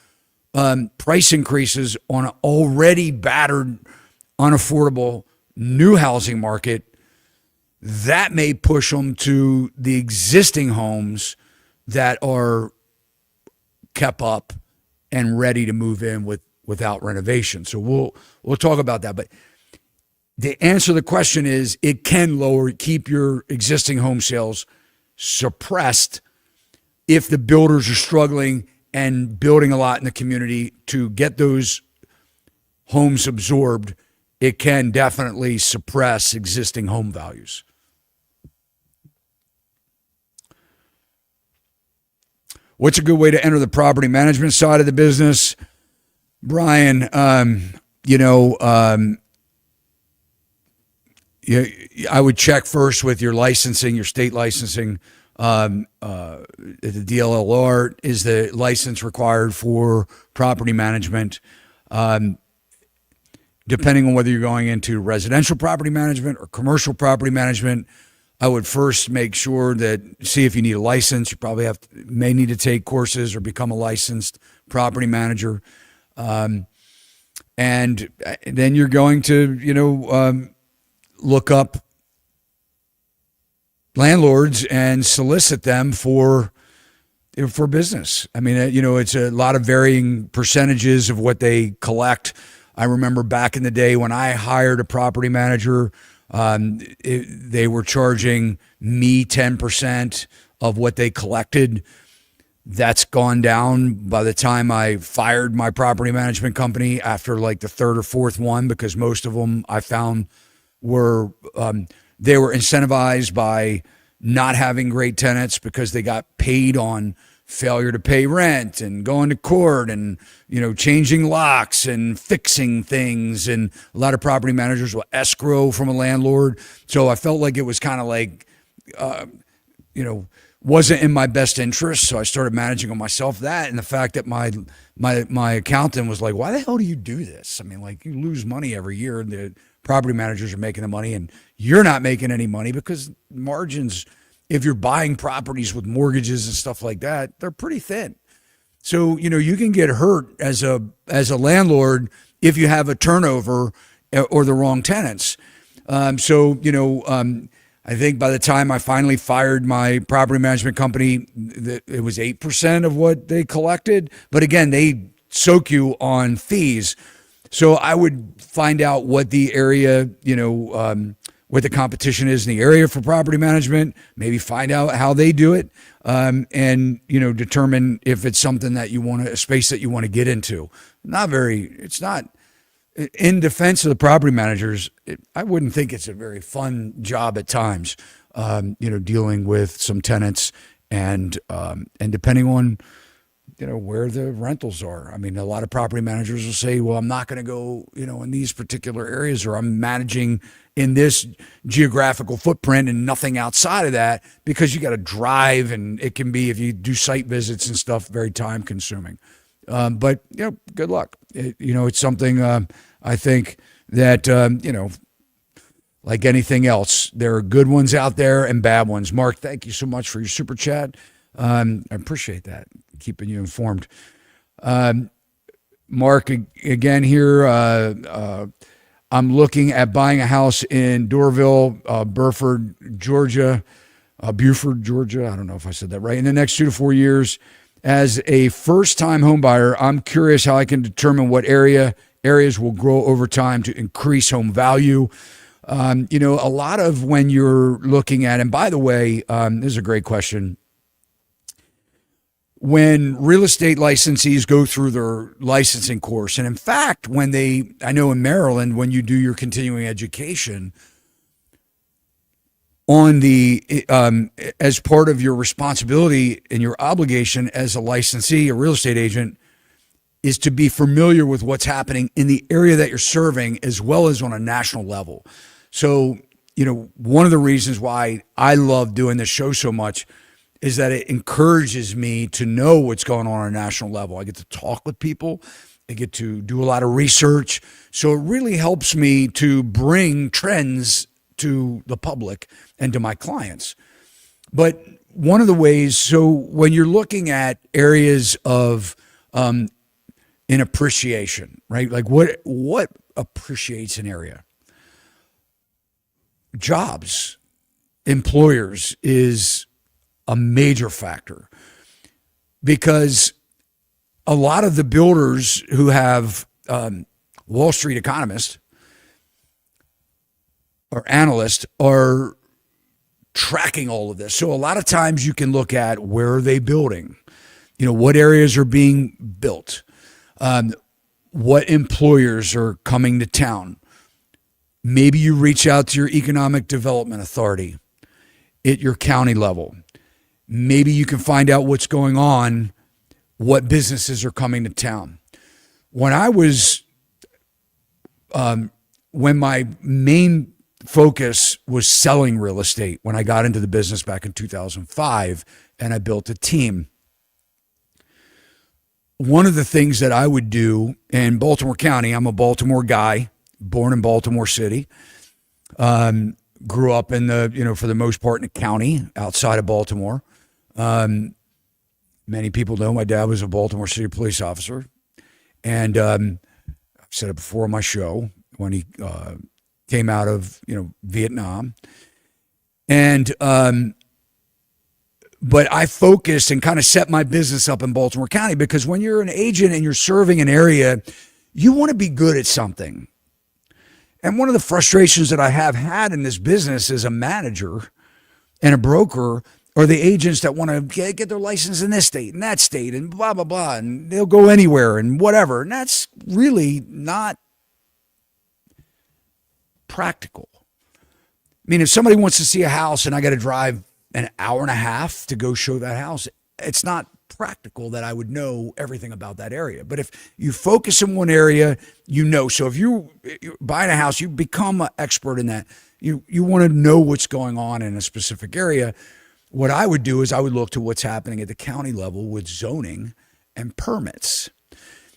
price increases on an already battered, unaffordable new housing market, that may push them to the existing homes that are kept up and ready to move in without renovation. So we'll talk about that. But the answer to the question is, it can keep your existing home sales suppressed if the builders are struggling and building a lot in the community to get those homes absorbed. It can definitely suppress existing home values. What's a good way to enter the property management side of the business? Brian, I would check first with your licensing, your state licensing. The DLLR is the license required for property management. Depending on whether you're going into residential property management or commercial property management, I would first make sure see if you need a license. You probably may need to take courses or become a licensed property manager. And then you're going to, look up landlords and solicit them for business. I mean, it's a lot of varying percentages of what they collect. I remember back in the day when I hired a property manager, they were charging me 10% of what they collected. That's gone down by the time I fired my property management company after like the third or fourth one, because most of them I found were they were incentivized by not having great tenants because they got paid on failure to pay rent and going to court and, changing locks and fixing things. And a lot of property managers will escrow from a landlord. So I felt like it was kind of like, wasn't in my best interest. So I started managing on myself that. And the fact that my accountant was like, why the hell do you do this? I mean, like, you lose money every year and the property managers are making the money and you're not making any money, because margins, if you're buying properties with mortgages and stuff like that, they're pretty thin. So, you can get hurt as a landlord if you have a turnover or the wrong tenants. I think by the time I finally fired my property management company, it was 8% of what they collected. But again, they soak you on fees. So I would find out what the area, what the competition is in the area for property management, maybe find out how they do it, and determine if it's something that a space that you want to get into. It's not, in defense of the property managers, I wouldn't think it's a very fun job at times, dealing with some tenants and depending on, where the rentals are. I mean, a lot of property managers will say, well, I'm not going to go, in these particular areas, or I'm managing in this geographical footprint and nothing outside of that, because you got to drive, and it can be, if you do site visits and stuff, very time consuming. But good luck. It's something, I think that, like anything else, there are good ones out there and bad ones. Mark, thank you so much for your super chat. I appreciate that, keeping you informed. Mark, again here, I'm looking at buying a house in Doraville, Burford, Georgia, Buford, Georgia. I don't know if I said that right. In the next 2 to 4 years, as a first-time home buyer, I'm curious how I can determine what areas will grow over time to increase home value. A lot of when you're looking at, and by the way, this is a great question. When real estate licensees go through their licensing course, and in fact, I know in Maryland, when you do your continuing education, on the as part of your responsibility and your obligation as a licensee, a real estate agent, is to be familiar with what's happening in the area that you're serving, as well as on a national level. So, one of the reasons why I love doing this show so much is that it encourages me to know what's going on a national level. I get to talk with people. I get to do a lot of research. So it really helps me to bring trends to the public and to my clients. But one of the ways, so when you're looking at areas of in appreciation, right? Like what appreciates an area? Jobs, employers is a major factor, because a lot of the builders who have Wall Street economists or analysts are tracking all of this. So a lot of times you can look at, where are they building? What areas are being built? What employers are coming to town? Maybe you reach out to your economic development authority at your county level. Maybe you can find out what's going on, what businesses are coming to town. When my main focus was selling real estate, when I got into the business back in 2005 and I built a team, one of the things that I would do in Baltimore County, I'm a Baltimore guy, born in Baltimore City, grew up in for the most part in the county outside of Baltimore. Many people know my dad was a Baltimore City police officer. And I've said it before on my show, when he came out of Vietnam. And but I focused and kind of set my business up in Baltimore County, because when you're an agent and you're serving an area, you want to be good at something. And one of the frustrations that I have had in this business as a manager and a broker are the agents that want to get their license in this state and that state and blah, blah, blah, and they'll go anywhere and whatever. And that's really not practical. I mean, if somebody wants to see a house and I got to drive an hour and a half to go show that house, it's not practical that I would know everything about that area. But if you focus in one area, so if you're buying a house, you become an expert in that. You want to know what's going on in a specific area. What I would do is I would look to what's happening at the county level with zoning and permits.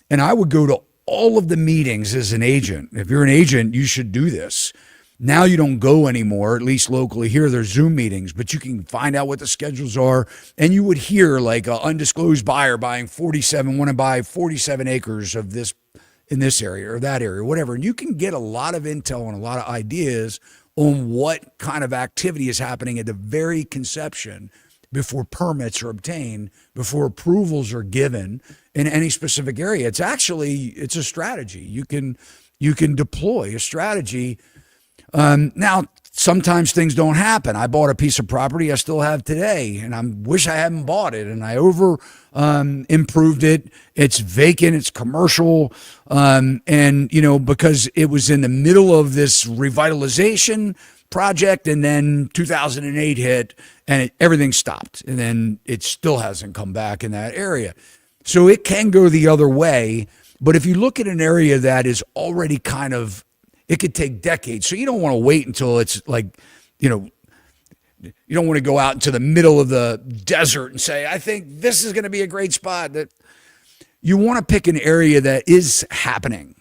And I would go to all of the meetings as an agent. If you're an agent, you should do this. Now you don't go anymore, at least locally here. There's Zoom meetings, but you can find out what the schedules are. And you would hear like an undisclosed buyer buying 47, want to buy 47 acres of this in this area or that area, whatever. And you can get a lot of intel and a lot of ideas on what kind of activity is happening at the very conception before permits are obtained, before approvals are given in any specific area. It's a strategy. You can deploy a strategy. Now, sometimes things don't happen. I bought a piece of property I still have today, and I wish I hadn't bought it. And I improved it. It's vacant. It's commercial. And, because it was in the middle of this revitalization project, and then 2008 hit, and everything stopped. And then it still hasn't come back in that area. So it can go the other way. But if you look at an area that is already it could take decades. So you don't want to wait until it's like, you don't want to go out into the middle of the desert and say, I think this is going to be a great spot. That you want to pick an area that is happening,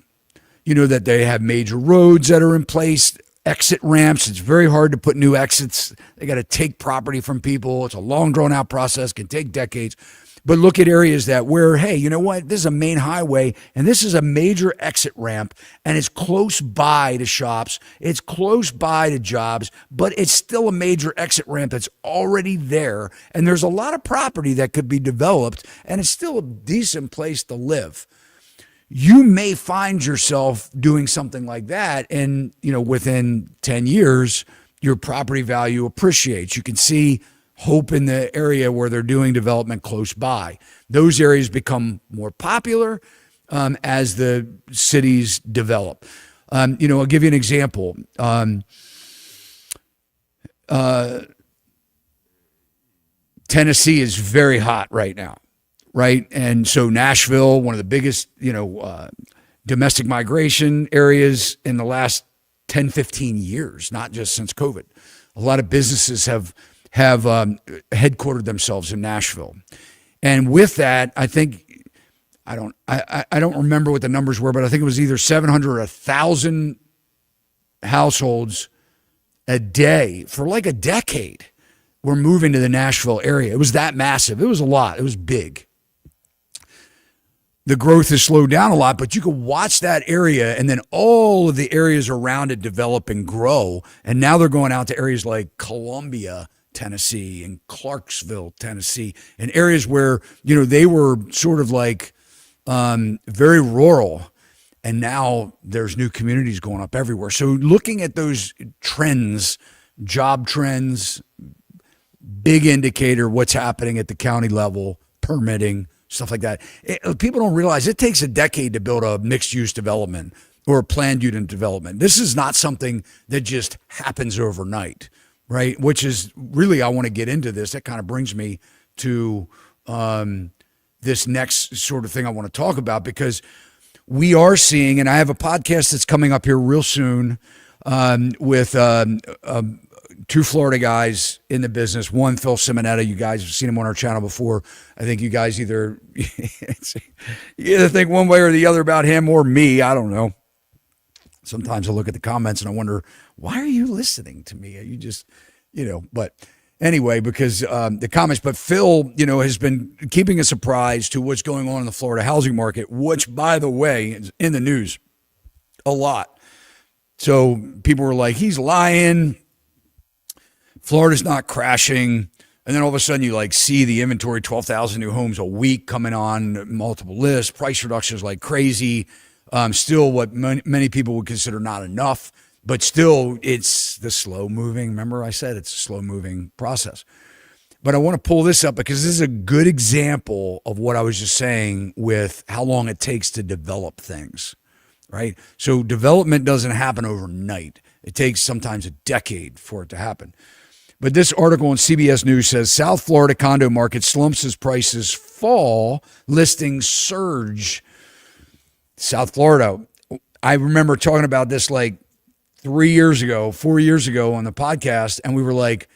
that they have major roads that are in place, exit ramps. It's very hard to put new exits. They got to take property from people. It's a long drawn out process, can take decades. But look at areas where, hey, you know what? This is a main highway, and this is a major exit ramp, and it's close by to shops. It's close by to jobs, but it's still a major exit ramp that's already there. And there's a lot of property that could be developed, and it's still a decent place to live. You may find yourself doing something like that, and, within 10 years, your property value appreciates. You can see hope in the area where they're doing development close by. Those areas become more popular as the cities develop. I'll give you an example. Tennessee is very hot right now, right? And so Nashville, one of the biggest, domestic migration areas in the last 10, 15 years, not just since COVID. A lot of businesses have headquartered themselves in Nashville. And with that, I think, I don't remember what the numbers were, but I think it was either 700 or 1,000 households a day for like a decade were moving to the Nashville area. It was that massive. It was a lot. It was big. The growth has slowed down a lot, but you could watch that area and then all of the areas around it develop and grow. And now they're going out to areas like Columbia, Tennessee, and Clarksville, Tennessee, and areas where, they were sort of like very rural. And now there's new communities going up everywhere. So looking at those trends, job trends, big indicator what's happening at the county level, permitting, stuff like that. People don't realize it takes a decade to build a mixed-use development or a planned unit development. This is not something that just happens overnight, right? Which is really, I want to get into this. That kind of brings me to this next sort of thing I want to talk about, because we are seeing, and I have a podcast that's coming up here real soon with two Florida guys in the business. One, Phil Simonetta. You guys have seen him on our channel before. I think you guys either think one way or the other about him or me. I don't know. Sometimes I look at the comments and I wonder, why are you listening to me? Are you just, but anyway, because the comments, but Phil, has been keeping a surprise to what's going on in the Florida housing market, which, by the way, is in the news a lot. So people were like, he's lying. Florida's not crashing. And then all of a sudden you see the inventory, 12,000 new homes a week coming on multiple lists, price reductions like crazy. Still what many people would consider not enough, but still it's the slow moving. Remember I said it's a slow moving process. But I want to pull this up because this is a good example of what I was just saying with how long it takes to develop things, right? So development doesn't happen overnight. It takes sometimes a decade for it to happen. But this article on CBS News says South Florida condo market slumps as prices fall, listings surge. South Florida. I remember talking about this 4 years ago on the podcast, and we were like,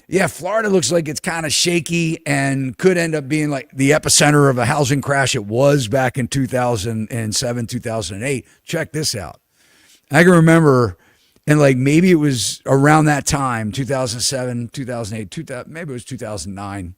yeah, Florida looks like it's kind of shaky and could end up being like the epicenter of a housing crash it was back in 2007, 2008. Check this out. I can remember And like maybe it was around that time, 2007, 2008, 2000, maybe it was 2009,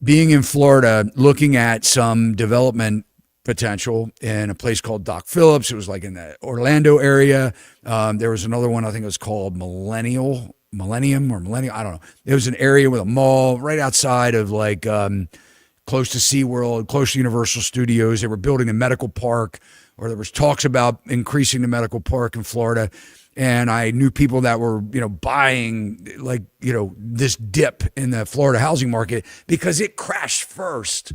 being in Florida, looking at some development potential in a place called Doc Phillips. It was like in the Orlando area. There was another one, I think it was called Millennium or Millennium. I don't know. It was an area with a mall right outside of like close to SeaWorld, close to Universal Studios. They were building a medical park, or there was talks about increasing the medical park in Florida. And I knew people that were, buying like, this dip in the Florida housing market because it crashed first,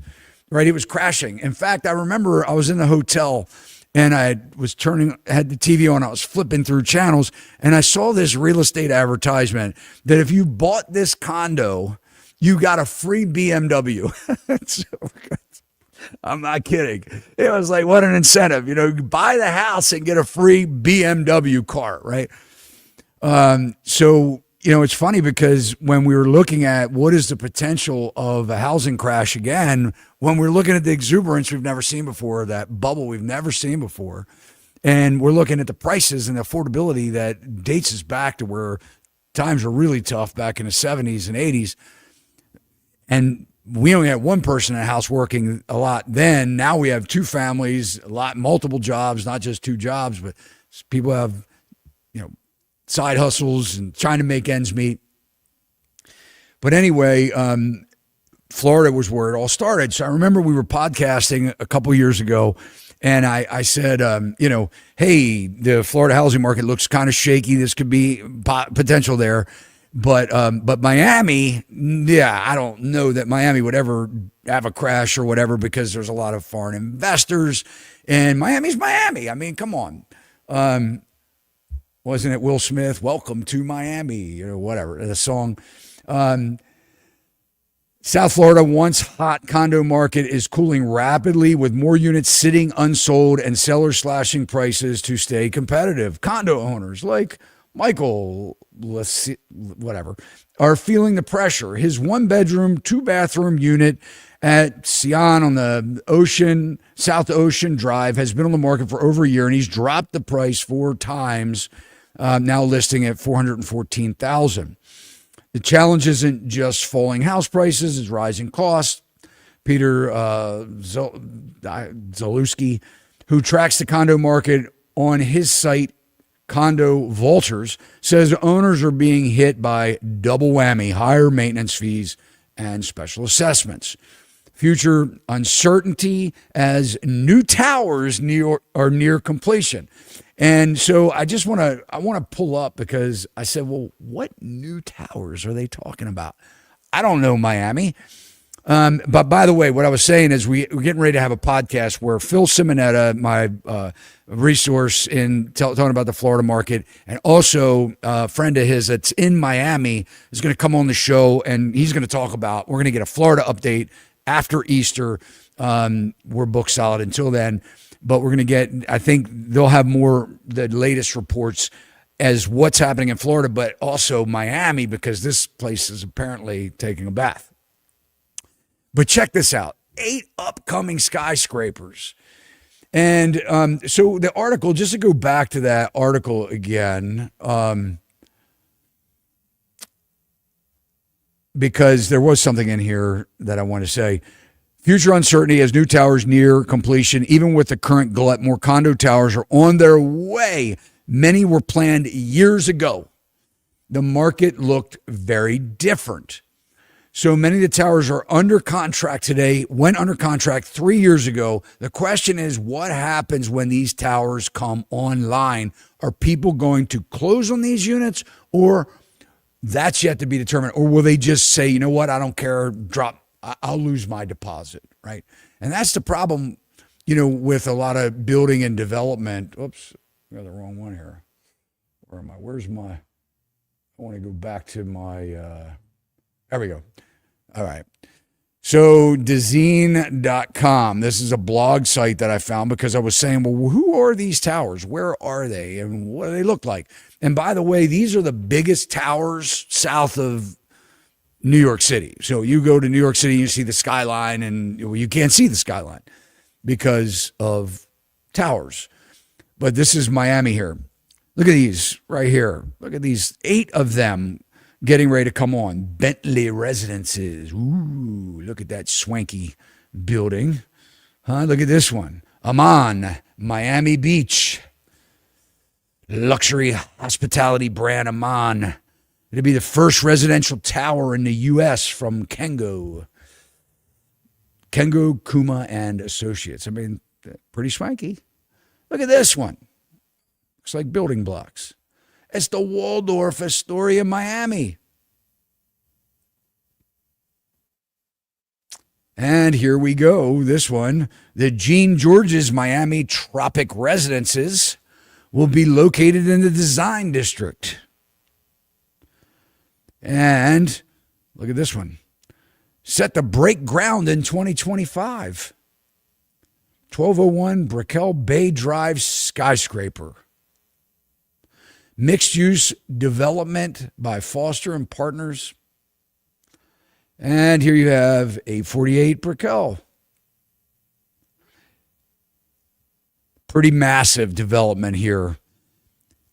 right? It was crashing. In fact, I remember I was in the hotel and I had the TV on, I was flipping through channels, and I saw this real estate advertisement that if you bought this condo, you got a free BMW. I'm not kidding. It was like, what an incentive, buy the house and get a free BMW car, right? So, it's funny because when we were looking at what is the potential of a housing crash again, when we're looking at the exuberance we've never seen before, that bubble we've never seen before, and we're looking at the prices and the affordability that dates us back to where times were really tough back in the 70s and 80s. And we only had one person in the house working a lot then. Now we have two families, multiple jobs, not just two jobs, but people have, side hustles and trying to make ends meet. But anyway, Florida was where it all started. So I remember we were podcasting a couple years ago, and I said, hey, the Florida housing market looks kind of shaky. This could be potential there. But Miami, I don't know that Miami would ever have a crash or whatever, because there's a lot of foreign investors, and Miami's Miami. I mean, come on. Wasn't it Will Smith? Welcome to Miami, whatever, the song. South Florida, once hot condo market, is cooling rapidly with more units sitting unsold and sellers slashing prices to stay competitive. Condo owners like Michael, whatever, are feeling the pressure. His 1-bedroom, 2-bathroom unit at Sion on the ocean, South Ocean Drive, has been on the market for over a year, and he's dropped the price 4 times, now listing at $414,000. The challenge isn't just falling house prices, it's rising costs. Peter Zalewski, who tracks the condo market on his site, Condo Vultures, says owners are being hit by double whammy: higher maintenance fees and special assessments. Future uncertainty as new towers are near completion. And so I want to pull up, because I said, well, what new towers are they talking about? I don't know Miami. But by the way, what I was saying is we're getting ready to have a podcast where Phil Simonetta, my resource in talking about the Florida market, and also a friend of his that's in Miami, is going to come on the show, and he's going to talk about, we're going to get a Florida update after Easter. We're booked solid until then, but we're going to get, I think they'll have the latest reports as what's happening in Florida, but also Miami, because this place is apparently taking a bath. But check this out, 8 upcoming skyscrapers. And so the article, just to go back to that article again, because there was something in here that I want to say. Future uncertainty as new towers near completion. Even with the current glut, more condo towers are on their way. Many were planned years ago. The market looked very different. So many of the towers are under contract today, went under contract 3 years ago. The question is, what happens when these towers come online? Are people going to close on these units, or that's yet to be determined? Or will they just say, you know what, I don't care, I'll lose my deposit, right? And that's the problem, with a lot of building and development. Oops, I got the wrong one here. Where am I? I want to go back to my, there we go. All right. So Dezeen.com, this is a blog site that I found, because I was saying, well, who are these towers? Where are they? And what do they look like? And by the way, these are the biggest towers south of New York City. So you go to New York City, you see the skyline, and you can't see the skyline because of towers. But this is Miami here. Look at these right here. Look at these 8 of them getting ready to come on. Bentley Residences. Ooh, look at that swanky building. Huh? Look at this one. Amman, Miami Beach. Luxury hospitality brand Amman. It'll be the first residential tower in the U.S. from Kengo, Kuma, and Associates. I mean, pretty swanky. Look at this one. Looks like building blocks. It's the Waldorf Astoria, Miami. And here we go. This one, the Jean George's Miami Tropic Residences will be located in the Design District. And look at this one. Set to break ground in 2025. 1201 Brickell Bay Drive skyscraper. Mixed-use development by Foster and Partners. And here you have 848 Brickell. Pretty massive development here.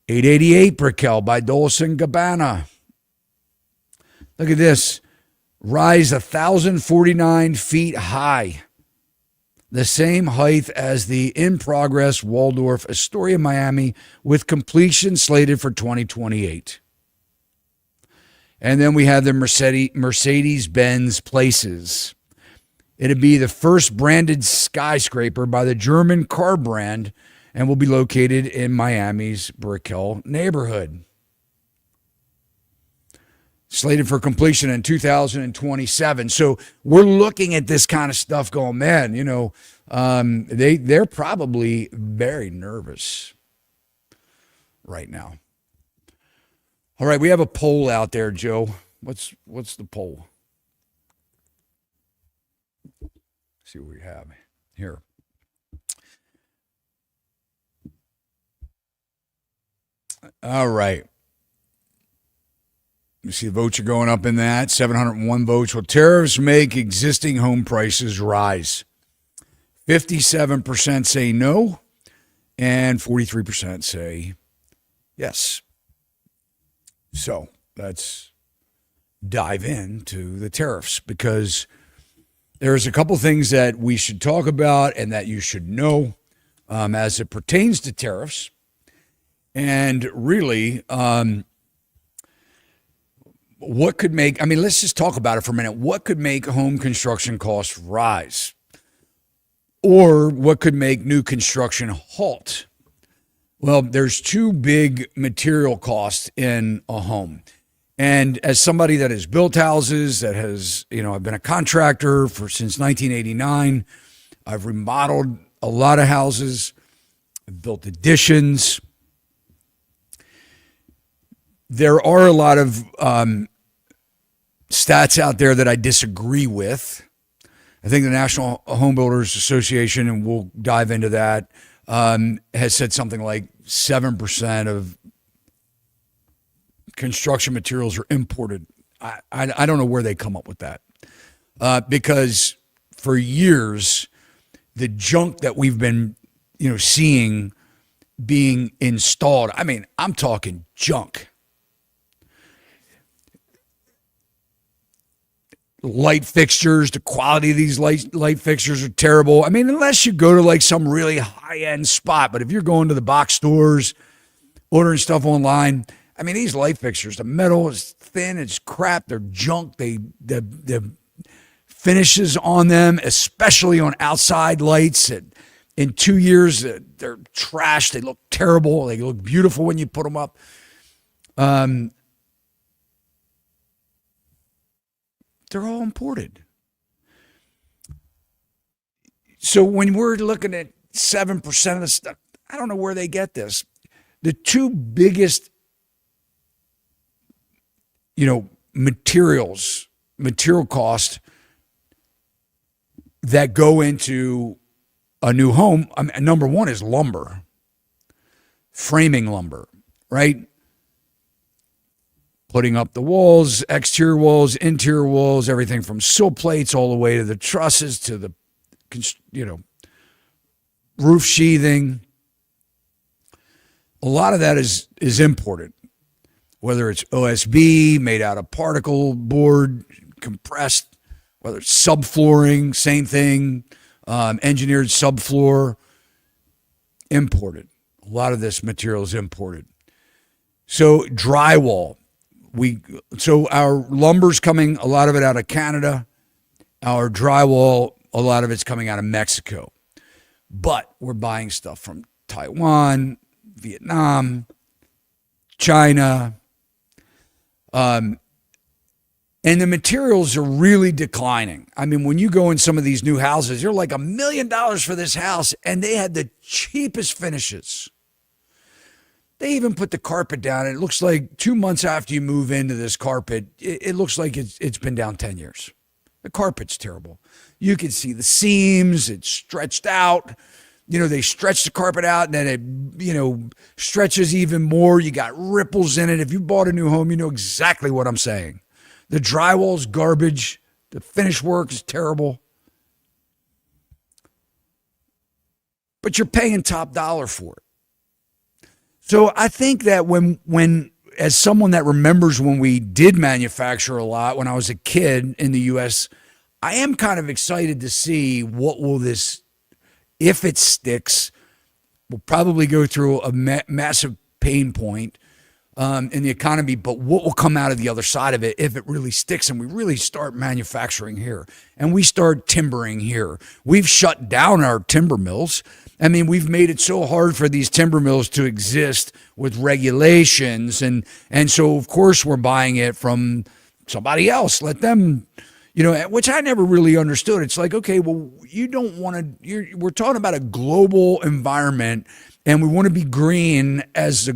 888 Brickell by Dolce & Gabbana. Look at this. Rise 1,049 feet high. The same height as the in-progress Waldorf Astoria, Miami, with completion slated for 2028. And then we have the Mercedes-Benz Places. It'll be the first branded skyscraper by the German car brand and will be located in Miami's Brickell neighborhood. Slated for completion in 2027. So we're looking at this kind of stuff going, man, you know, they're probably very nervous right now. All right, we have a poll out there, Joe. What's the poll? Let's see what we have here. All right. You see the votes are going up in that. 701 votes. Will tariffs make existing home prices rise? 57% say no, and 43% say yes. So let's dive into the tariffs, because there's a couple things that we should talk about and that you should know as it pertains to tariffs. And really, what could make, I mean, let's just talk about it for a minute. What could make home construction costs rise? Or what could make new construction halt? Well, there's two big material costs in a home. And as somebody that has built houses, that has, you know, I've been a contractor since 1989. I've remodeled a lot of houses. I've built additions. There are a lot of stats out there that I disagree with. I think the National Home Builders Association, and we'll dive into that, has said something like 7% of construction materials are imported. I don't know where they come up with that, because for years, the junk that we've been, you know, seeing being installed, I mean, I'm talking junk. Light fixtures, the quality of these light fixtures are terrible. I mean, unless you go to like some really high-end spot, but if you're going to the box stores, ordering stuff online, I mean, these light fixtures, the metal is thin, it's crap, they're junk. The finishes on them, especially on outside lights, in 2 years, they're trash. They look terrible. They look beautiful when you put them up. They're all imported. So when we're looking at 7% of the stuff, I don't know where they get this. The two biggest, you know, material cost that go into a new home, number one is lumber, framing lumber, right? Putting up the walls, exterior walls, interior walls, everything from sill plates all the way to the trusses to the, you know, roof sheathing. A lot of that is imported, whether it's OSB made out of particle board, compressed, whether it's subflooring, same thing, engineered subfloor, imported. A lot of this material is imported. So drywall, so our lumber's coming, a lot of it out of Canada. Our drywall, a lot of it's coming out of Mexico. But we're buying stuff from Taiwan, Vietnam, China. And the materials are really declining. I mean, when you go in some of these new houses, you're like $1 million for this house, and they had the cheapest finishes. They even put the carpet down, and it looks like 2 months after you move into this carpet, it looks like it's been down 10 years. The carpet's terrible. You can see the seams, it's stretched out. You know, they stretch the carpet out and then it, stretches even more. You got ripples in it. If you bought a new home, you know exactly what I'm saying. The drywall's garbage. The finish work is terrible. But you're paying top dollar for it. So I think that when as someone that remembers when we did manufacture a lot, when I was a kid in the U.S., I am kind of excited to see what will this, if it sticks, we'll probably go through a massive pain point in the economy, but what will come out of the other side of it if it really sticks and we really start manufacturing here and we start timbering here. We've shut down our timber mills. I mean, we've made it so hard for these timber mills to exist with regulations. And so, of course, we're buying it from somebody else. Let them, which I never really understood. It's like, okay, well, you don't want to, we're talking about a global environment and we want to be green as a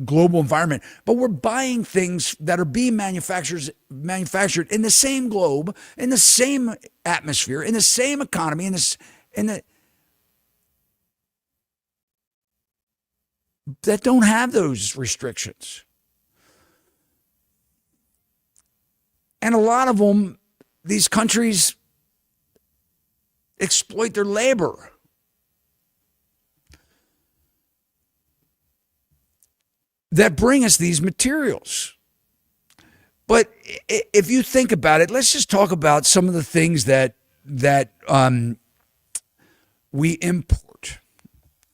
global environment, but we're buying things that are being manufactured in the same globe, in the same atmosphere, in the same economy, that don't have those restrictions. And a lot of them, these countries exploit their labor. That bring us these materials. But if you think about it, let's just talk about some of the things that we import.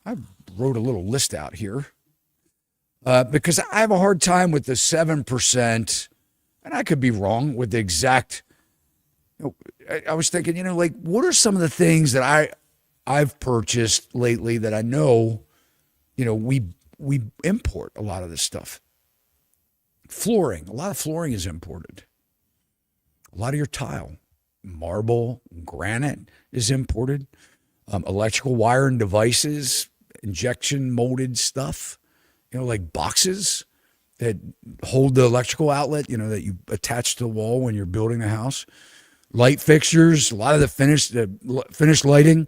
I wrote a little list out here because I have a hard time with the 7%, and I could be wrong with the exact. I was thinking, what are some of the things that I've purchased lately that I know, we import a lot of this stuff. Flooring, a lot of flooring is imported. A lot of your tile, marble, granite is imported. Electrical wire and devices, injection molded stuff, like boxes that hold the electrical outlet, that you attach to the wall when you're building a house. Light fixtures, a lot of the finished lighting.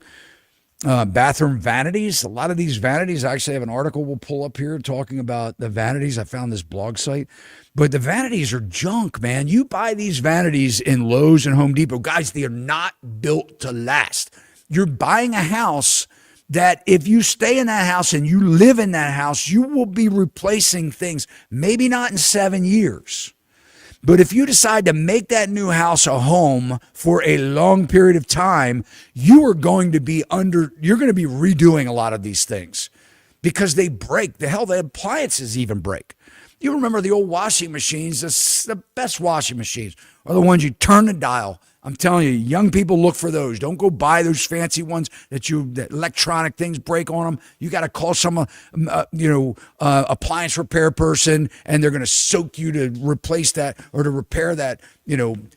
Bathroom vanities. A lot of these vanities, I actually have an article we'll pull up here talking about the vanities. I found this blog site, but the vanities are junk, man. You buy these vanities in Lowe's and Home Depot. Guys, they are not built to last. You're buying a house that if you stay in that house and you live in that house, you will be replacing things, maybe not in 7 years. But if you decide to make that new house a home for a long period of time, you're going to be redoing a lot of these things because they break. The appliances even break. You remember the old washing machines, the best washing machines are the ones you turn the dial. I'm telling you, young people look for those. Don't go buy those fancy ones that electronic things break on them. You got to call some, appliance repair person, and they're going to soak you to replace that or to repair that,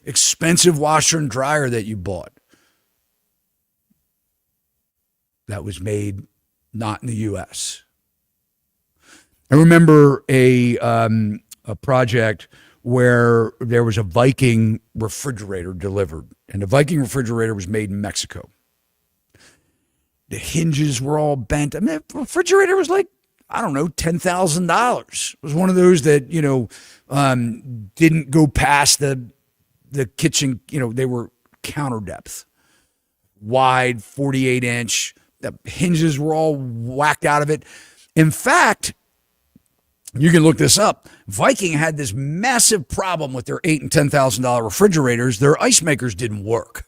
expensive washer and dryer that you bought. That was made not in the U.S. I remember a project where there was a Viking refrigerator delivered, and the Viking refrigerator was made in Mexico. The hinges were all bent. I mean, the refrigerator was like, I don't know, $10,000. It was one of those that, didn't go past the kitchen, they were counter depth, wide, 48-inch. The hinges were all whacked out of it. In fact, You can look this up. Viking had this massive problem with their $8,000 and $10,000 refrigerators. Their ice makers didn't work.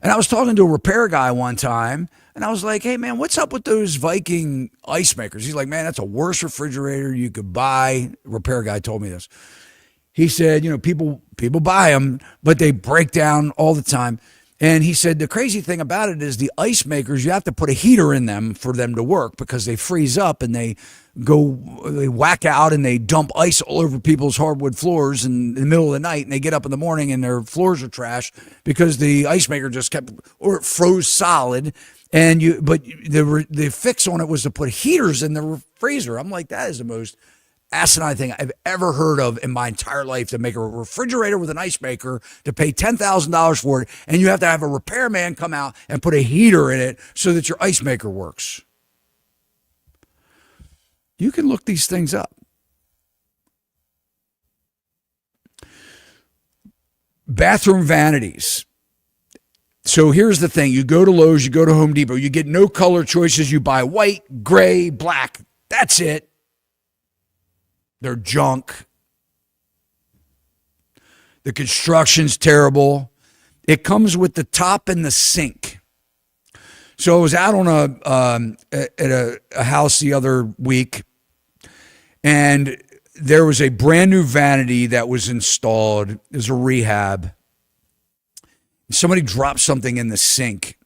And I was talking to a repair guy one time, and I was like, hey, man, what's up with those Viking ice makers? He's like, man, that's a worst refrigerator you could buy. Repair guy told me this. He said, people buy them, but they break down all the time. And he said the crazy thing about it is the ice makers, you have to put a heater in them for them to work because they freeze up and they whack out and they dump ice all over people's hardwood floors in the middle of the night, and they get up in the morning and their floors are trash because the ice maker just or it froze solid. But the fix on it was to put heaters in the freezer. I'm like, that is the most asinine thing I've ever heard of in my entire life, to make a refrigerator with an ice maker, to pay $10,000 for it, and you have to have a repairman come out and put a heater in it so that your ice maker works. You can look these things up. Bathroom vanities. So here's the thing. You go to Lowe's, you go to Home Depot, you get no color choices. You buy white, gray, black. That's it. They're junk. The construction's terrible. It comes with the top and the sink. So I was out on a house the other week, and there was a brand new vanity that was installed. It was a rehab. Somebody dropped something in the sink,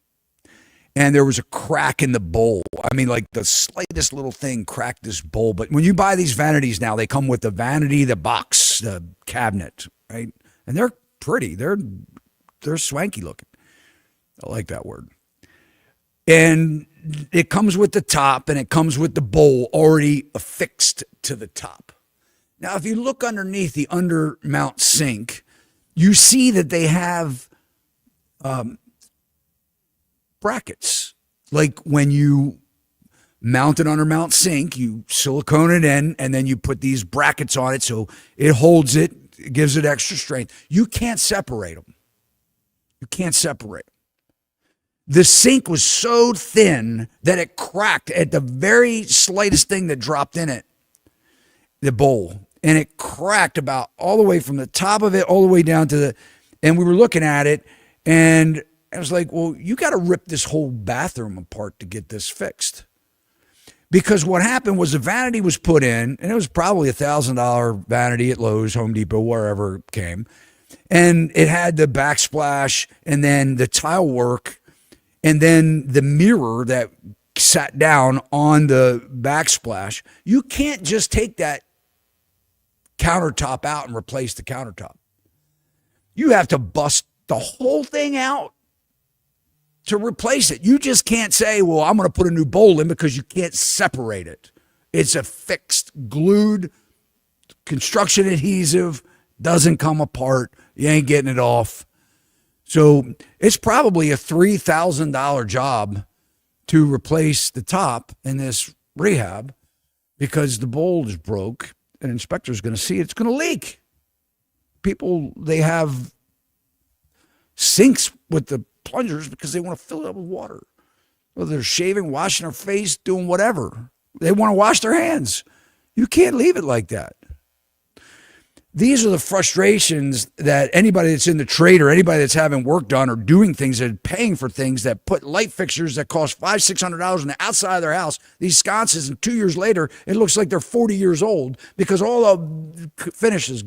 and there was a crack in the bowl. I mean, like the slightest little thing cracked this bowl. But when you buy these vanities now, they come with the vanity, the box, the cabinet, right? And they're pretty. They're swanky looking. I like that word. And it comes with the top, and it comes with the bowl already affixed to the top. Now, if you look underneath the undermount sink, you see that they have brackets. Like when you mount an undermount sink, you silicone it in, and then you put these brackets on it so it holds it, it gives it extra strength. You can't separate them. You can't separate them. The sink was so thin that it cracked at the very slightest thing that dropped in it, the bowl. And it cracked about all the way from the top of it all the way down to and we were looking at it, and I was like, well, you got to rip this whole bathroom apart to get this fixed. Because what happened was the vanity was put in, and it was probably $1,000 vanity at Lowe's, Home Depot, wherever it came. And it had the backsplash, and then the tile work, and then the mirror that sat down on the backsplash. You can't just take that countertop out and replace the countertop. You have to bust the whole thing out to replace it. You just can't say, well, I'm going to put a new bowl in, because you can't separate it. It's a fixed, glued construction adhesive, doesn't come apart. You ain't getting it off. So it's probably a $3,000 job to replace the top in this rehab, because the bowl is broke. An inspector's going to see it. It's going to leak. People, they have sinks with the plungers because they want to fill it up with water. Whether they're shaving, washing their face, doing whatever. They want to wash their hands. You can't leave it like that. These are the frustrations that anybody that's in the trade, or anybody that's having work done or doing things and paying for things, that put light fixtures that cost $500-$600 on the outside of their house, these sconces, and 2 years later, it looks like they're 40 years old because all the finish is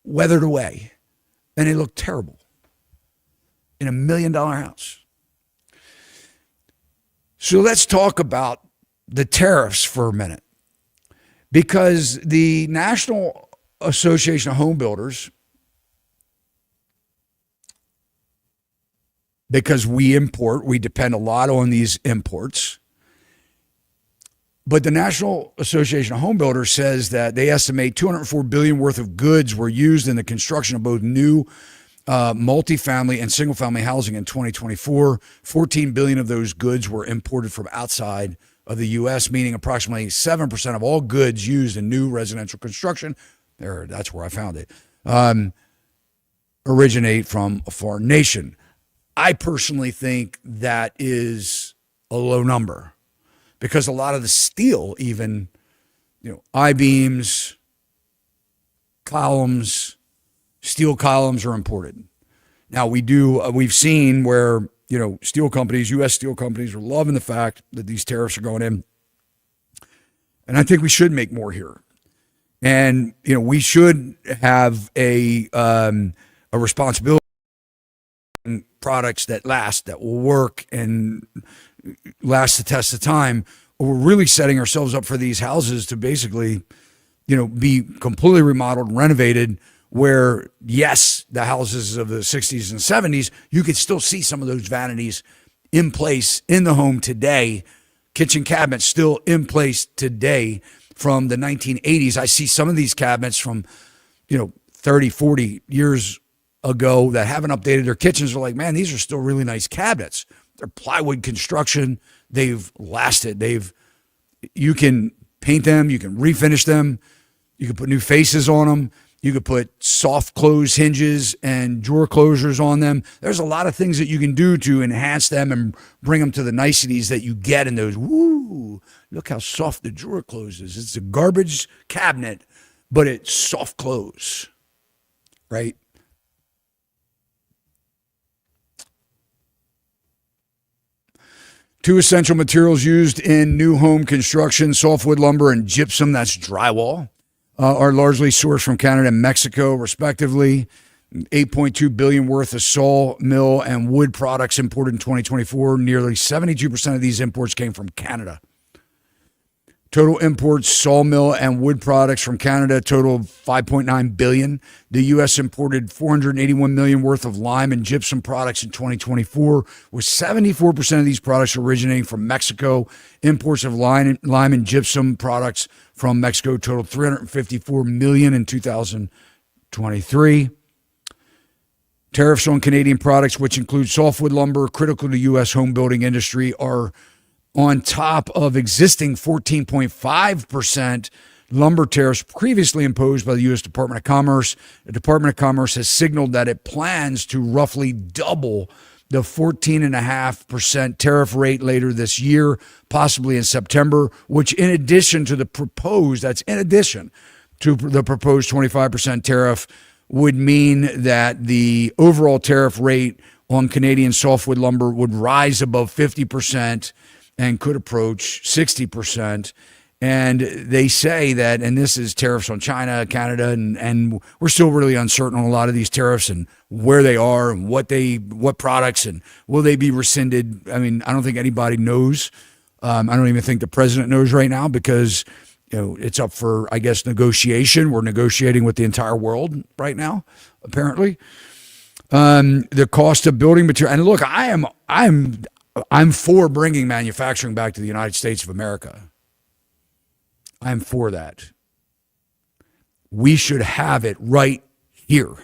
weathered away. And they look terrible in $1 million house. So let's talk about the tariffs for a minute, because the National Association of Home Builders, because we depend a lot on these imports. But the National Association of Home Builders says that they estimate $204 billion worth of goods were used in the construction of both new multifamily and single-family housing in 2024. 14 billion of those goods were imported from outside of the U.S., meaning approximately 7% of all goods used in new residential construction, that's where I found it, originate from a foreign nation. I personally think that is a low number. because a lot of the steel, even, I-beams, columns, steel columns are imported. Now we've seen where, steel companies, U.S. steel companies are loving the fact that these tariffs are going in. And I think we should make more here. And, we should have a responsibility in products that last, that will work and last the test of time. We're really setting ourselves up for these houses to basically, be completely remodeled and renovated, where, yes, the houses of the 60s and 70s, you could still see some of those vanities in place in the home today. Kitchen cabinets still in place today from the 1980s. I see some of these cabinets from, 30, 40 years ago that haven't updated their kitchens. Are like, man, these are still really nice cabinets. They're plywood construction. They've lasted. You can paint them. You can refinish them. You can put new faces on them. You could put soft close hinges and drawer closures on them. There's a lot of things that you can do to enhance them and bring them to the niceties that you get in those. Woo, look how soft the drawer closes. It's a garbage cabinet, but it's soft close, right? Two essential materials used in new home construction: softwood lumber and gypsum, that's drywall, are largely sourced from Canada and Mexico, respectively. $8.2 billion worth of sawmill and wood products imported in 2024. Nearly 72% of these imports came from Canada. Total imports, sawmill and wood products from Canada totaled $5.9 billion. The U.S. imported $481 million worth of lime and gypsum products in 2024, with 74% of these products originating from Mexico. Imports of lime and gypsum products from Mexico totaled $354 million in 2023. Tariffs on Canadian products, which include softwood lumber, critical to the U.S. home building industry, are on top of existing 14.5% lumber tariffs previously imposed by the U.S. Department of Commerce. The Department of Commerce has signaled that it plans to roughly double the 14.5% tariff rate later this year, possibly in September, which in addition to the proposed 25% tariff, would mean that the overall tariff rate on Canadian softwood lumber would rise above 50% and could approach 60%. And they say that, and this is tariffs on China, Canada, and we're still really uncertain on a lot of these tariffs and where they are and what products, and will they be rescinded. I mean, I don't think anybody knows. I don't even think the president knows right now, because it's up for, I guess, negotiation. We're negotiating with the entire world right now, apparently. The cost of building material, and look, I'm for bringing manufacturing back to the United States of America. I'm for that. We should have it right here.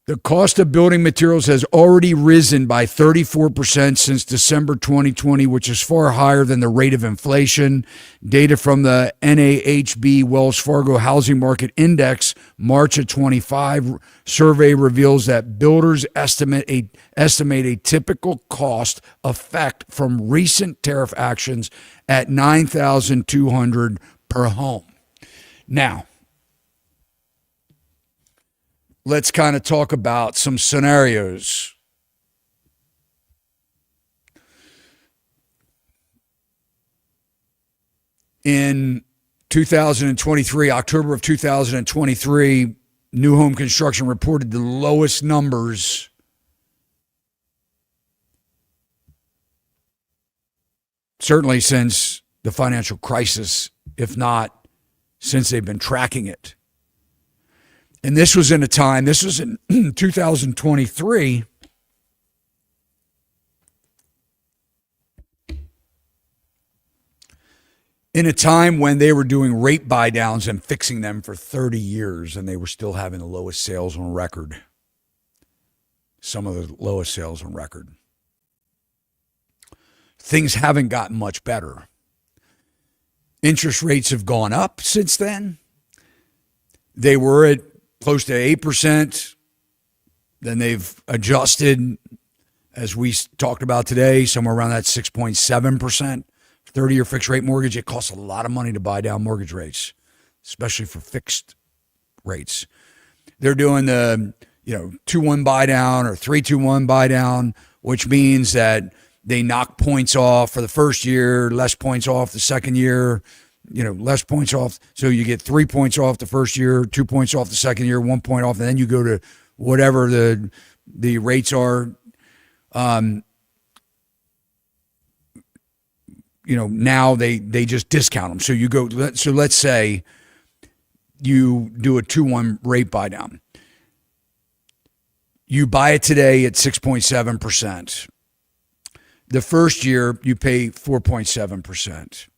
The cost of building materials has already risen by 34% since December 2020, which is far higher than the rate of inflation. Data from the NAHB Wells Fargo Housing Market Index March of 25 survey reveals that builders estimate a typical cost effect from recent tariff actions at $9,200 per home. Now, let's kind of talk about some scenarios. In 2023, October of 2023, new home construction reported the lowest numbers certainly since the financial crisis, if not since they've been tracking it. And this was in 2023, in a time when they were doing rate buy downs and fixing them for 30 years, and they were still having the lowest sales on record. Some of the lowest sales on record. Things haven't gotten much better. Interest rates have gone up since then. They were at close to 8%. Then they've adjusted as we talked about today, somewhere around that 6.7%. 30-year fixed rate mortgage, it costs a lot of money to buy down mortgage rates, especially for fixed rates. They're doing the 2-1 buy down or 3-2-1 buy down, which means that they knock points off for the first year, less points off the second year, less points off. So you get 3 points off the first year, 2 points off the second year, 1 point off, and then you go to whatever the rates are. Now they just discount them. So you go. So let's say you do a 2-1 rate buy down. You buy it today at 6.7%. The first year you pay 4.7%.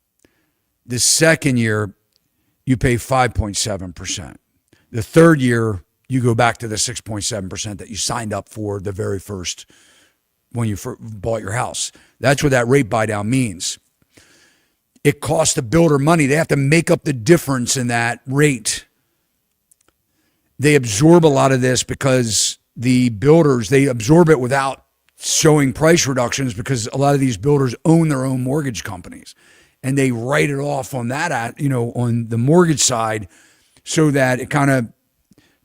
The second year you pay 5.7%. The third year you go back to the 6.7% that you signed up for the very first when you bought your house. That's what that rate buy down means. It costs the builder money. They have to make up the difference in that rate. They absorb a lot of this because the builders, they absorb it without showing price reductions because a lot of these builders own their own mortgage companies and they write it off on that, on the mortgage side so that it kind of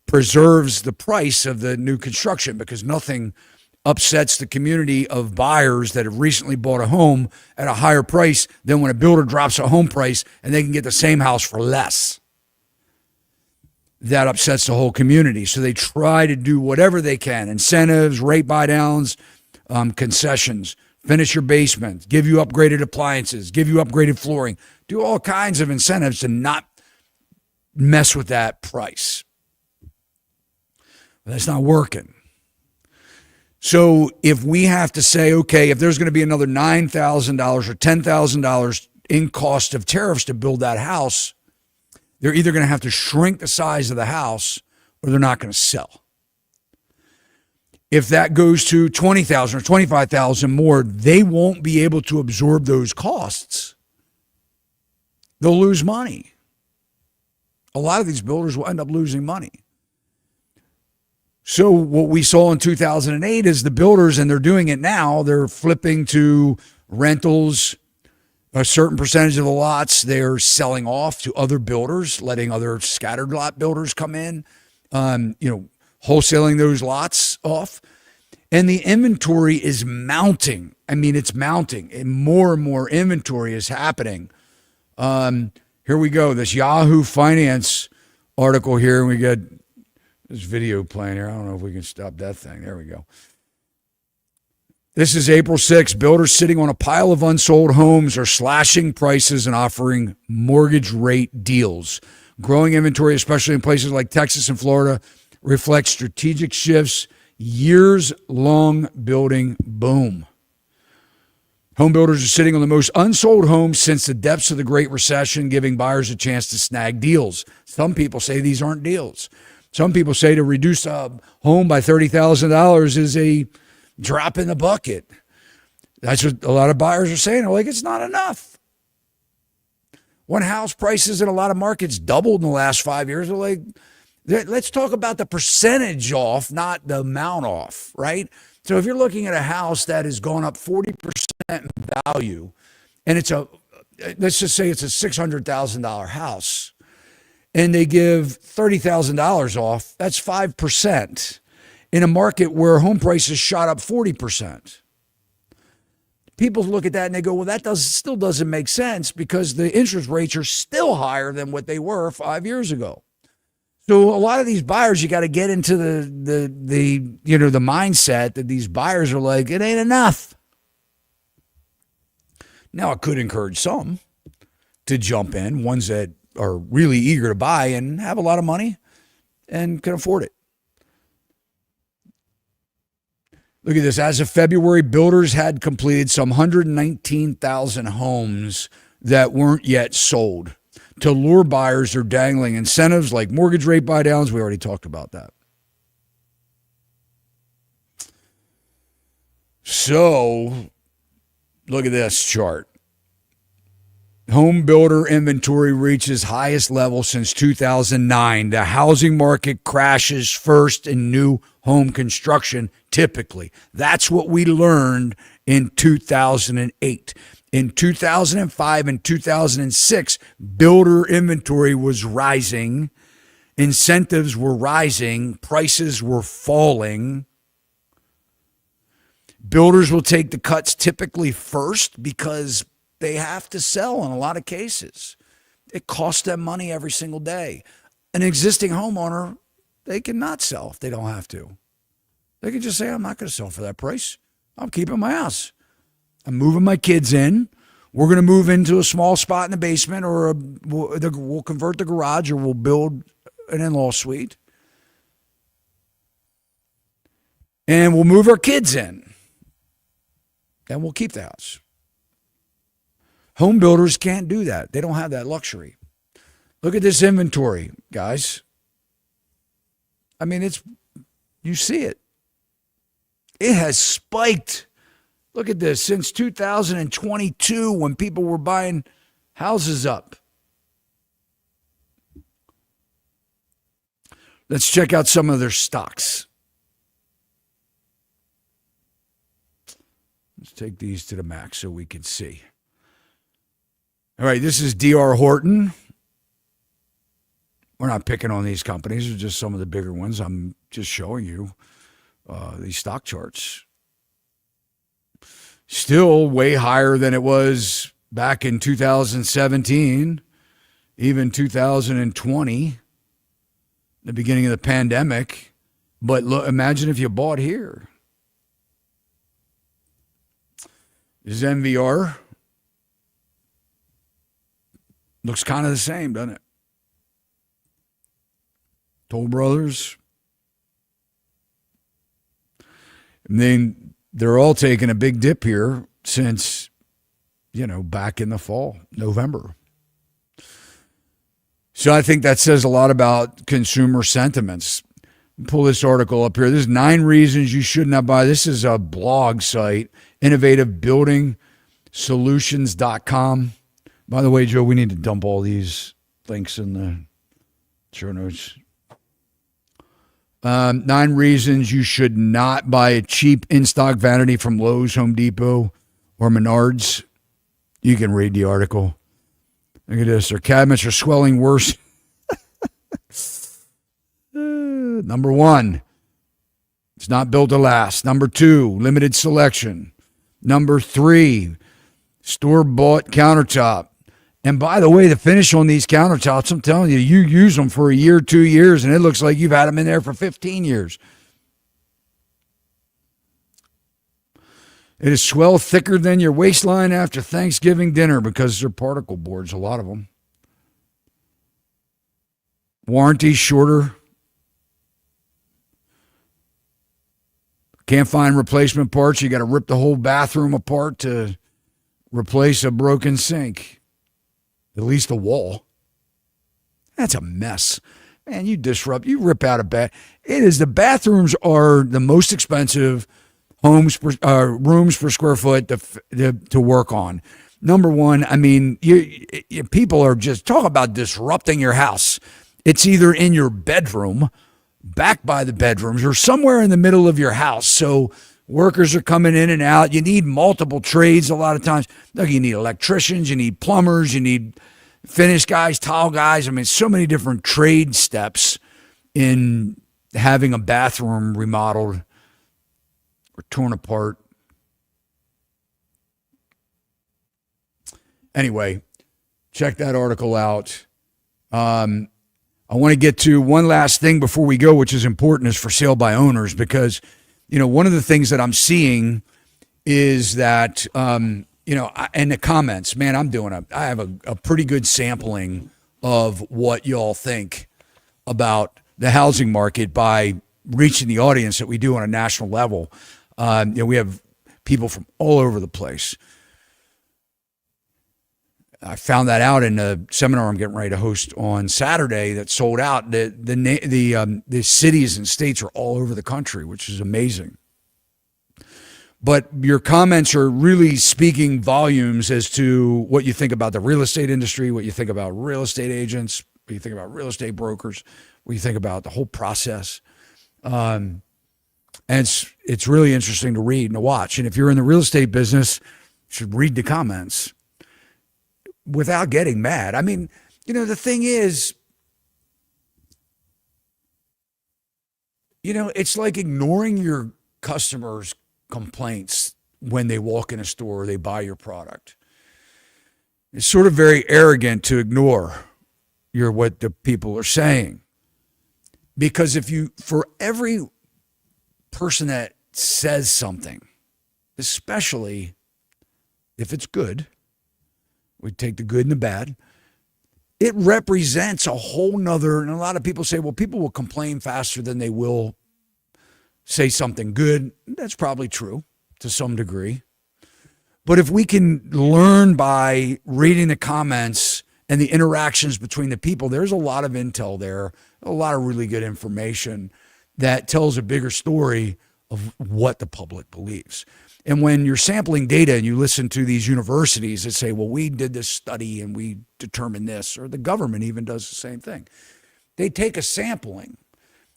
preserves the price of the new construction because nothing upsets the community of buyers that have recently bought a home at a higher price than when a builder drops a home price and they can get the same house for less. That upsets the whole community. So they try to do whatever they can, incentives, rate buy downs, concessions, finish your basement, give you upgraded appliances, give you upgraded flooring, do all kinds of incentives to not mess with that price. But that's not working. So if we have to say, okay, if there's going to be another $9,000 or $10,000 in cost of tariffs to build that house, they're either going to have to shrink the size of the house or they're not going to sell. If that goes to $20,000 or $25,000 more, they won't be able to absorb those costs. They'll lose money. A lot of these builders will end up losing money. So what we saw in 2008 is the builders, and they're doing it now, they're flipping to rentals. A certain percentage of the lots they're selling off to other builders, letting other scattered lot builders come in, wholesaling those lots off. And the inventory is mounting. I mean, it's mounting, and more inventory is happening. Here we go. This Yahoo Finance article here, and we got this video playing here. I don't know if we can stop that thing. There we go. This is April 6th. Builders sitting on a pile of unsold homes are slashing prices and offering mortgage rate deals. Growing inventory, especially in places like Texas and Florida, reflects strategic shifts, years-long building boom. Home builders are sitting on the most unsold homes since the depths of the Great Recession, giving buyers a chance to snag deals. Some people say these aren't deals. Some people say to reduce a home by $30,000 is a drop in the bucket. That's what a lot of buyers are saying. They're like, it's not enough. When house prices in a lot of markets doubled in the last 5 years, they're like, let's talk about the percentage off, not the amount off, right? So if you're looking at a house that has gone up 40% in value, and let's just say it's a $600,000 house, and they give $30,000 off, that's 5% in a market where home prices shot up 40%. People look at that and they go, well, that still doesn't make sense because the interest rates are still higher than what they were 5 years ago. So a lot of these buyers, you got to get into the mindset that these buyers are like, it ain't enough. Now, it could encourage some to jump in, ones that are really eager to buy and have a lot of money and can afford it. Look at this. As of February, builders had completed some 119,000 homes that weren't yet sold. To lure buyers, they're dangling incentives like mortgage rate buy downs. We already talked about that. So, look at this chart. Home builder inventory reaches highest level since 2009. The housing market crashes first in new home construction, typically. That's what we learned in 2008. In 2005 and 2006, builder inventory was rising, incentives were rising, prices were falling. Builders will take the cuts typically first because they have to sell in a lot of cases. It costs them money every single day. An existing homeowner, they cannot sell if they don't have to. They can just say, I'm not going to sell for that price. I'm keeping my house. I'm moving my kids in. We're going to move into a small spot in the basement, or we'll convert the garage, or we'll build an in-law suite. And we'll move our kids in. And we'll keep the house. Home builders can't do that. They don't have that luxury. Look at this inventory, guys. I mean, you see it. It has spiked. Look at this. Since 2022, when people were buying houses up. Let's check out some of their stocks. Let's take these to the max so we can see. All right, this is D.R. Horton. We're not picking on these companies. They're just some of the bigger ones. I'm just showing you these stock charts. Still way higher than it was back in 2017, even 2020, the beginning of the pandemic. But look, imagine if you bought here. This is NVR. Looks kind of the same, doesn't it? Toll Brothers. And then they're all taking a big dip here since, back in the fall, November. So I think that says a lot about consumer sentiments. Pull this article up here. This is 9 reasons you should not buy. This is a blog site, innovativebuildingsolutions.com. By the way, Joe, we need to dump all these links in the show notes. 9 reasons you should not buy a cheap in-stock vanity from Lowe's, Home Depot, or Menards. You can read the article. Look at this. Their cabinets are swelling worse. Number 1, it's not built to last. Number 2, limited selection. Number 3, store-bought countertop. And by the way, the finish on these countertops, I'm telling you, you use them for a year, 2 years, and it looks like you've had them in there for 15 years. It is swell thicker than your waistline after Thanksgiving dinner because they're particle boards, a lot of them. Warranty shorter. Can't find replacement parts. You got to rip the whole bathroom apart to replace a broken sink. At least the wall. That's a mess. Man, you rip out a bed. The bathrooms are the most expensive rooms per square foot to work on. Number 1, I mean, people are just talk about disrupting your house. It's either in your bedroom, back by the bedrooms, or somewhere in the middle of your house. So workers are coming in and out. You need multiple trades a lot of times. Look, you need electricians, you need plumbers, you need finish guys, tile guys. I mean, so many different trade steps in having a bathroom remodeled or torn apart. Anyway, check that article out. I want to get to one last thing before we go, which is important, is for sale by owners, because one of the things that I'm seeing is that, in the comments, man, I have a pretty good sampling of what y'all think about the housing market by reaching the audience that we do on a national level. We have people from all over the place. I found that out in a seminar I'm getting ready to host on Saturday that sold out. The cities and states are all over the country, which is amazing. But your comments are really speaking volumes as to what you think about the real estate industry, what you think about real estate agents, what you think about real estate brokers, what you think about the whole process. And it's really interesting to read and to watch. And if you're in the real estate business, you should read the comments without getting mad. I mean, the thing is, it's like ignoring your customers' complaints when they walk in a store or they buy your product. It's sort of very arrogant to ignore what the people are saying. Because for every person that says something, especially if it's good, we take the good and the bad, it represents a whole nother, and a lot of people say, well, people will complain faster than they will say something good. That's probably true to some degree. But if we can learn by reading the comments and the interactions between the people, there's a lot of intel there, a lot of really good information that tells a bigger story of what the public believes. And when you're sampling data and you listen to these universities that say, well, we did this study and we determined this, or the government even does the same thing. They take a sampling.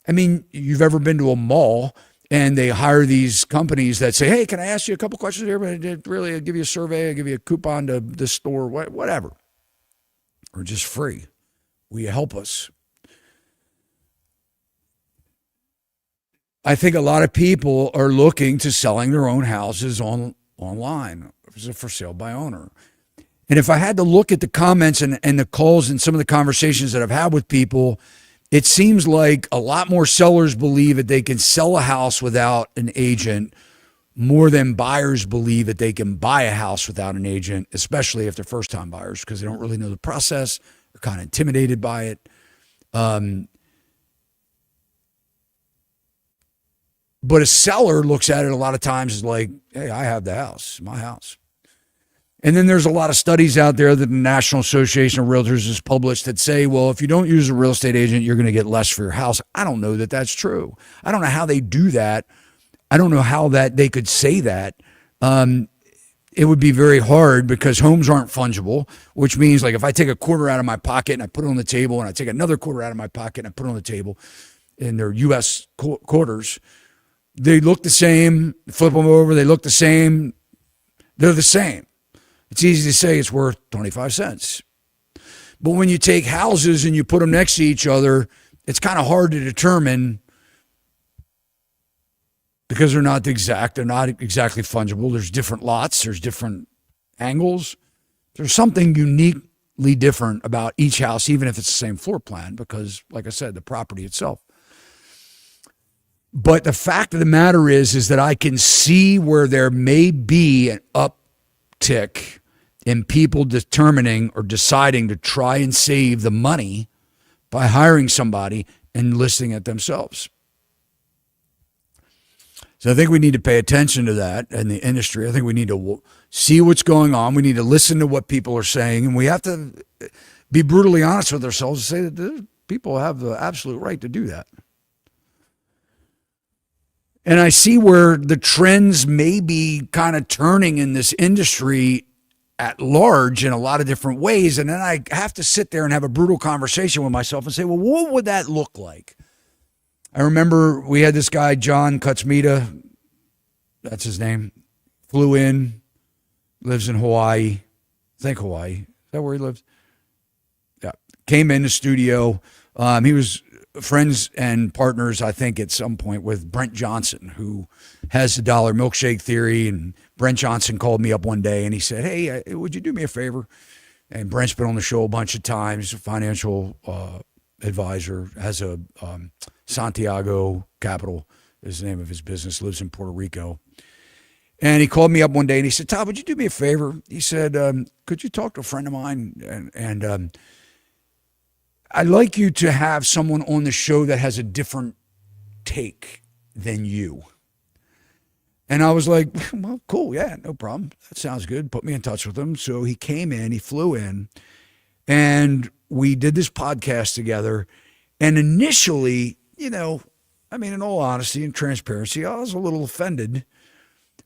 I mean, you've ever been to a mall and they hire these companies that say, hey, can I ask you a couple questions here? But really, I'll give you a survey, I'll give you a coupon to this store, whatever. Or just free. Will you help us? I think a lot of people are looking to selling their own houses online as a for sale by owner. And if I had to look at the comments and the calls and some of the conversations that I've had with people, it seems like a lot more sellers believe that they can sell a house without an agent more than buyers believe that they can buy a house without an agent, especially if they're first-time buyers because they don't really know the process. They're kind of intimidated by it. But a seller looks at it a lot of times as like, hey, I have the house, my house. And then there's a lot of studies out there that the National Association of Realtors has published that say, well, if you don't use a real estate agent, you're going to get less for your house. I don't know that that's true. I don't know how they do that. I don't know how that they could say that. It would be very hard because homes aren't fungible, which means like if I take a quarter out of my pocket and I put it on the table and I take another quarter out of my pocket and I put it on the table and they're U.S. quarters, they look the same, flip them over, they look the same, they're the same. It's easy to say it's worth 25 cents. But when you take houses and you put them next to each other, it's kind of hard to determine because they're not exact, they're not exactly fungible. There's different lots, there's different angles. There's something uniquely different about each house, even if it's the same floor plan, because like I said, the property itself. But the fact of the matter is that I can see where there may be an uptick in people determining or deciding to try and save the money by hiring somebody and listing it themselves. So I think we need to pay attention to that in the industry. I think we need to see what's going on. We need to listen to what people are saying. And we have to be brutally honest with ourselves and say that people have the absolute right to do that. And I see where the trends may be kind of turning in this industry at large in a lot of different ways. And then I have to sit there and have a brutal conversation with myself and say, well, what would that look like? I remember we had this guy, John Kutsmita, that's his name, flew in, lives in Hawaii. I think Hawaii. Is that where he lives? Yeah. Came in the studio. He was friends and partners, I think, at some point with Brent Johnson, who has the dollar milkshake theory. And Brent Johnson called me up one day and he said, hey, would you do me a favor? And Brent's been on the show a bunch of times, a financial advisor, has a Santiago Capital is the name of his business, lives in Puerto Rico. And he called me up one day and he said, Todd, would you do me a favor? He said, could you talk to a friend of mine? And I'd like you to have someone on the show that has a different take than you. And I was like, well, cool. Yeah, no problem. That sounds good. Put me in touch with him. So he came in, he flew in, and we did this podcast together. And initially, in all honesty and transparency, I was a little offended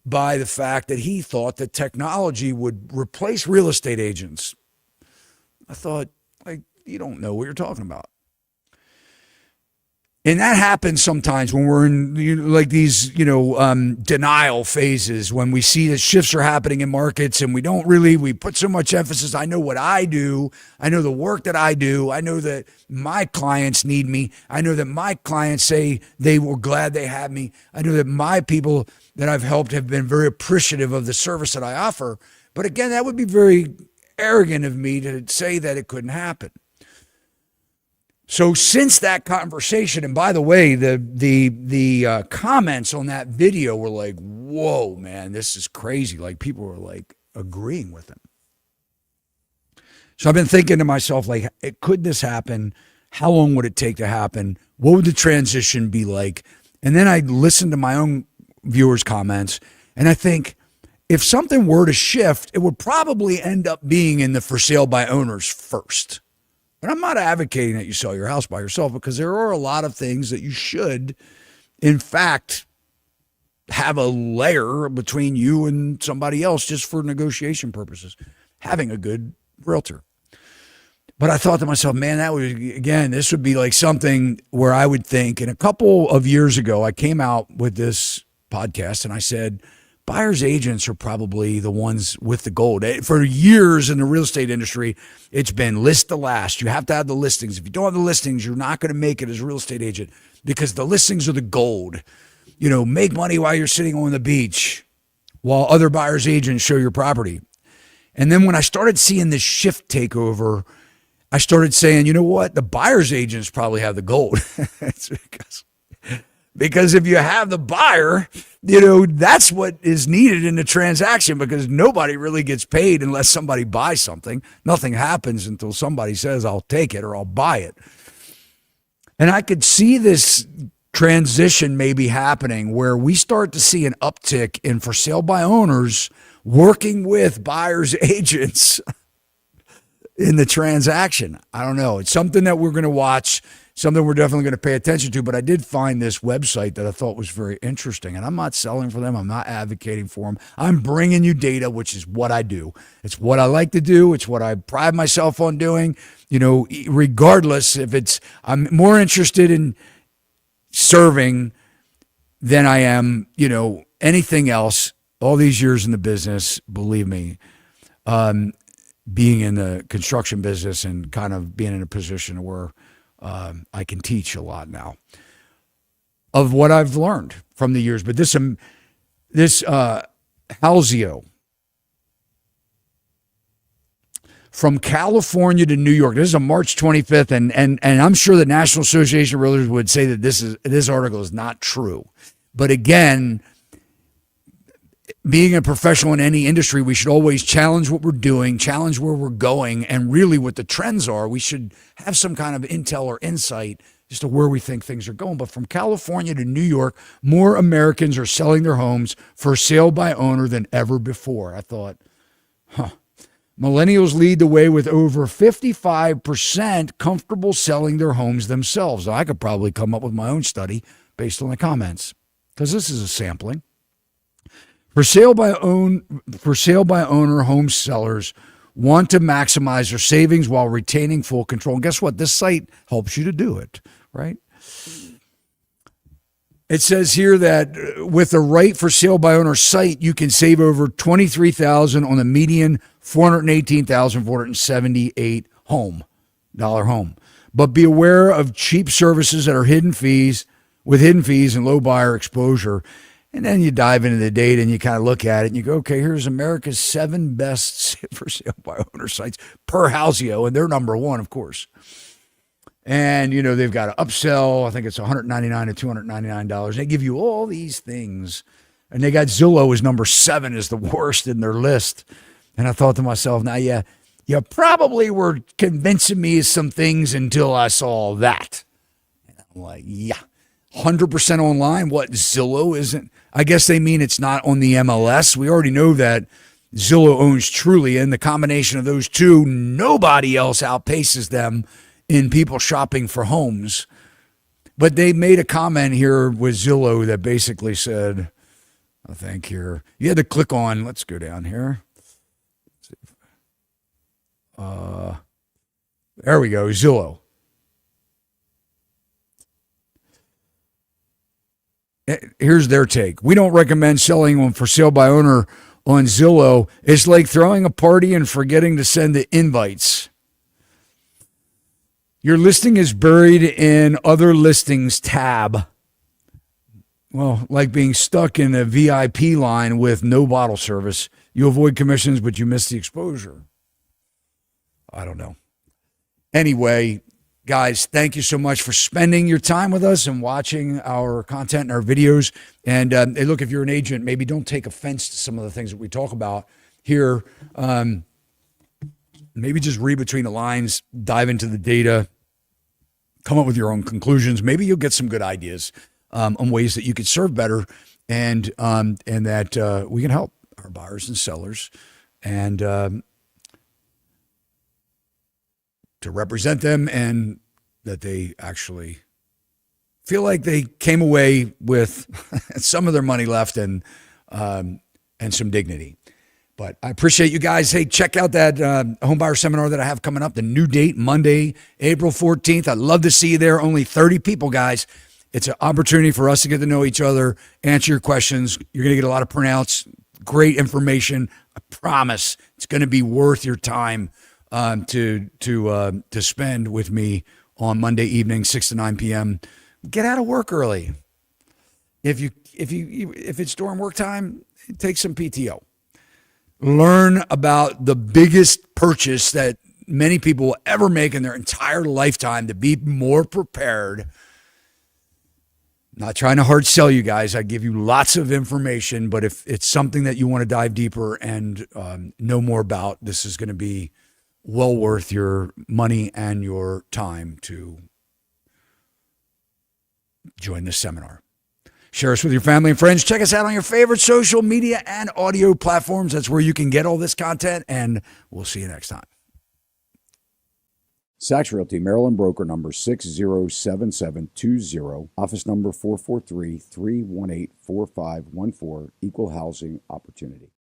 by the fact that he thought that technology would replace real estate agents. I thought, like, you don't know what you're talking about. And that happens sometimes when we're in like these, denial phases, when we see that shifts are happening in markets and we put so much emphasis. I know what I do. I know the work that I do. I know that my clients need me. I know that my clients say they were glad they had me. I know that my people that I've helped have been very appreciative of the service that I offer. But again, that would be very arrogant of me to say that it couldn't happen. So since that conversation, and by the way, the comments on that video were like, whoa, man, this is crazy. Like, people were like agreeing with him. So I've been thinking to myself, like, could this happen? How long would it take to happen? What would the transition be like? And then I listened to my own viewers' comments, and I think if something were to shift, it would probably end up being in the for sale by owners first. And I'm not advocating that you sell your house by yourself, because there are a lot of things that you should, in fact, have a layer between you and somebody else just for negotiation purposes, having a good realtor. But I thought to myself, man, this would be like something where I would think, and a couple of years ago, I came out with this podcast and I said, buyer's agents are probably the ones with the gold. For years in the real estate industry, it's been list the last. You have to have the listings. If you don't have the listings, you're not going to make it as a real estate agent, because the listings are the gold. Make money while you're sitting on the beach while other buyer's agents show your property. And then when I started seeing this shift take over, I started saying, you know what? The buyer's agents probably have the gold. It's because if you have the buyer, that's what is needed in the transaction, because nobody really gets paid unless somebody buys something. Nothing happens until somebody says, I'll take it or I'll buy it. And I could see this transition maybe happening where we start to see an uptick in for sale by owners working with buyer's agents in the transaction. I don't know. It's something that we're going to watch, something we're definitely going to pay attention to. But I did find this website that I thought was very interesting. And I'm not selling for them. I'm not advocating for them. I'm bringing you data, which is what I do. It's what I like to do. It's what I pride myself on doing. Regardless if I'm more interested in serving than I am, anything else. All these years in the business, believe me, being in the construction business and kind of being in a position where I can teach a lot now of what I've learned from the years. But this Halzio from California to New York. This is on March 25th, and I'm sure the National Association of Realtors would say that this article is not true. But again, being a professional in any industry, we should always challenge what we're doing, challenge where we're going, and really what the trends are. We should have some kind of intel or insight as to where we think things are going. But from California to New York, more Americans are selling their homes for sale by owner than ever before. I thought, Millennials lead the way with over 55% comfortable selling their homes themselves. Now, I could probably come up with my own study based on the comments, because this is a sampling. For sale by owner home sellers want to maximize their savings while retaining full control. And guess what? This site helps you to do it, right? It says here that with the right for sale by owner site, you can save over $23,000 on the median $418,478 home. But be aware of cheap services that are hidden fees and low buyer exposure. And then you dive into the data and you kind of look at it and you go, okay, here's America's 7 best for sale by owner sites per Halzio, and they're number one, of course. And, they've got an upsell. I think it's $199 to $299. They give you all these things. And they got Zillow as number 7 is the worst in their list. And I thought to myself, now, you probably were convincing me of some things until I saw that. And I'm like, yeah. 100% online. What, Zillow isn't? I guess they mean it's not on the MLS. We already know that Zillow owns Truly, and the combination of those two, nobody else outpaces them in people shopping for homes. But they made a comment here with Zillow that basically said, I think here you had to click on. Let's go down here. There we go. Zillow. Here's their take. We don't recommend selling on for sale by owner on Zillow. It's like throwing a party and forgetting to send the invites. Your listing is buried in other listings tab. Well, like being stuck in a VIP line with no bottle service. You avoid commissions, but you miss the exposure. I don't know. Anyway, guys, thank you so much for spending your time with us and watching our content and our videos. And hey, look, if you're an agent, maybe don't take offense to some of the things that we talk about here. Maybe just read between the lines, dive into the data, come up with your own conclusions. Maybe you'll get some good ideas on ways that you could serve better, and that we can help our buyers and sellers, and to represent them, and that they actually feel like they came away with some of their money left and some dignity. But I appreciate you guys. Hey, check out that homebuyer seminar that I have coming up. The new date, Monday, April 14th. I'd love to see you there. Only 30 people, guys. It's an opportunity for us to get to know each other, answer your questions. You're going to get a lot of printouts, great information. I promise it's going to be worth your time to spend with me on Monday evening, 6 to 9 p.m. Get out of work early. If it's during work time, take some PTO. Learn about the biggest purchase that many people will ever make in their entire lifetime to be more prepared. Not trying to hard sell you guys. I give you lots of information, but if it's something that you want to dive deeper and know more about, this is going to be well worth your money and your time to join this seminar. Share us with your family and friends. Check us out on your favorite social media and audio platforms. That's where you can get all this content, and we'll see you next time. Sachs Realty, Maryland broker number 607720, office number 443-318-4514, equal housing opportunity.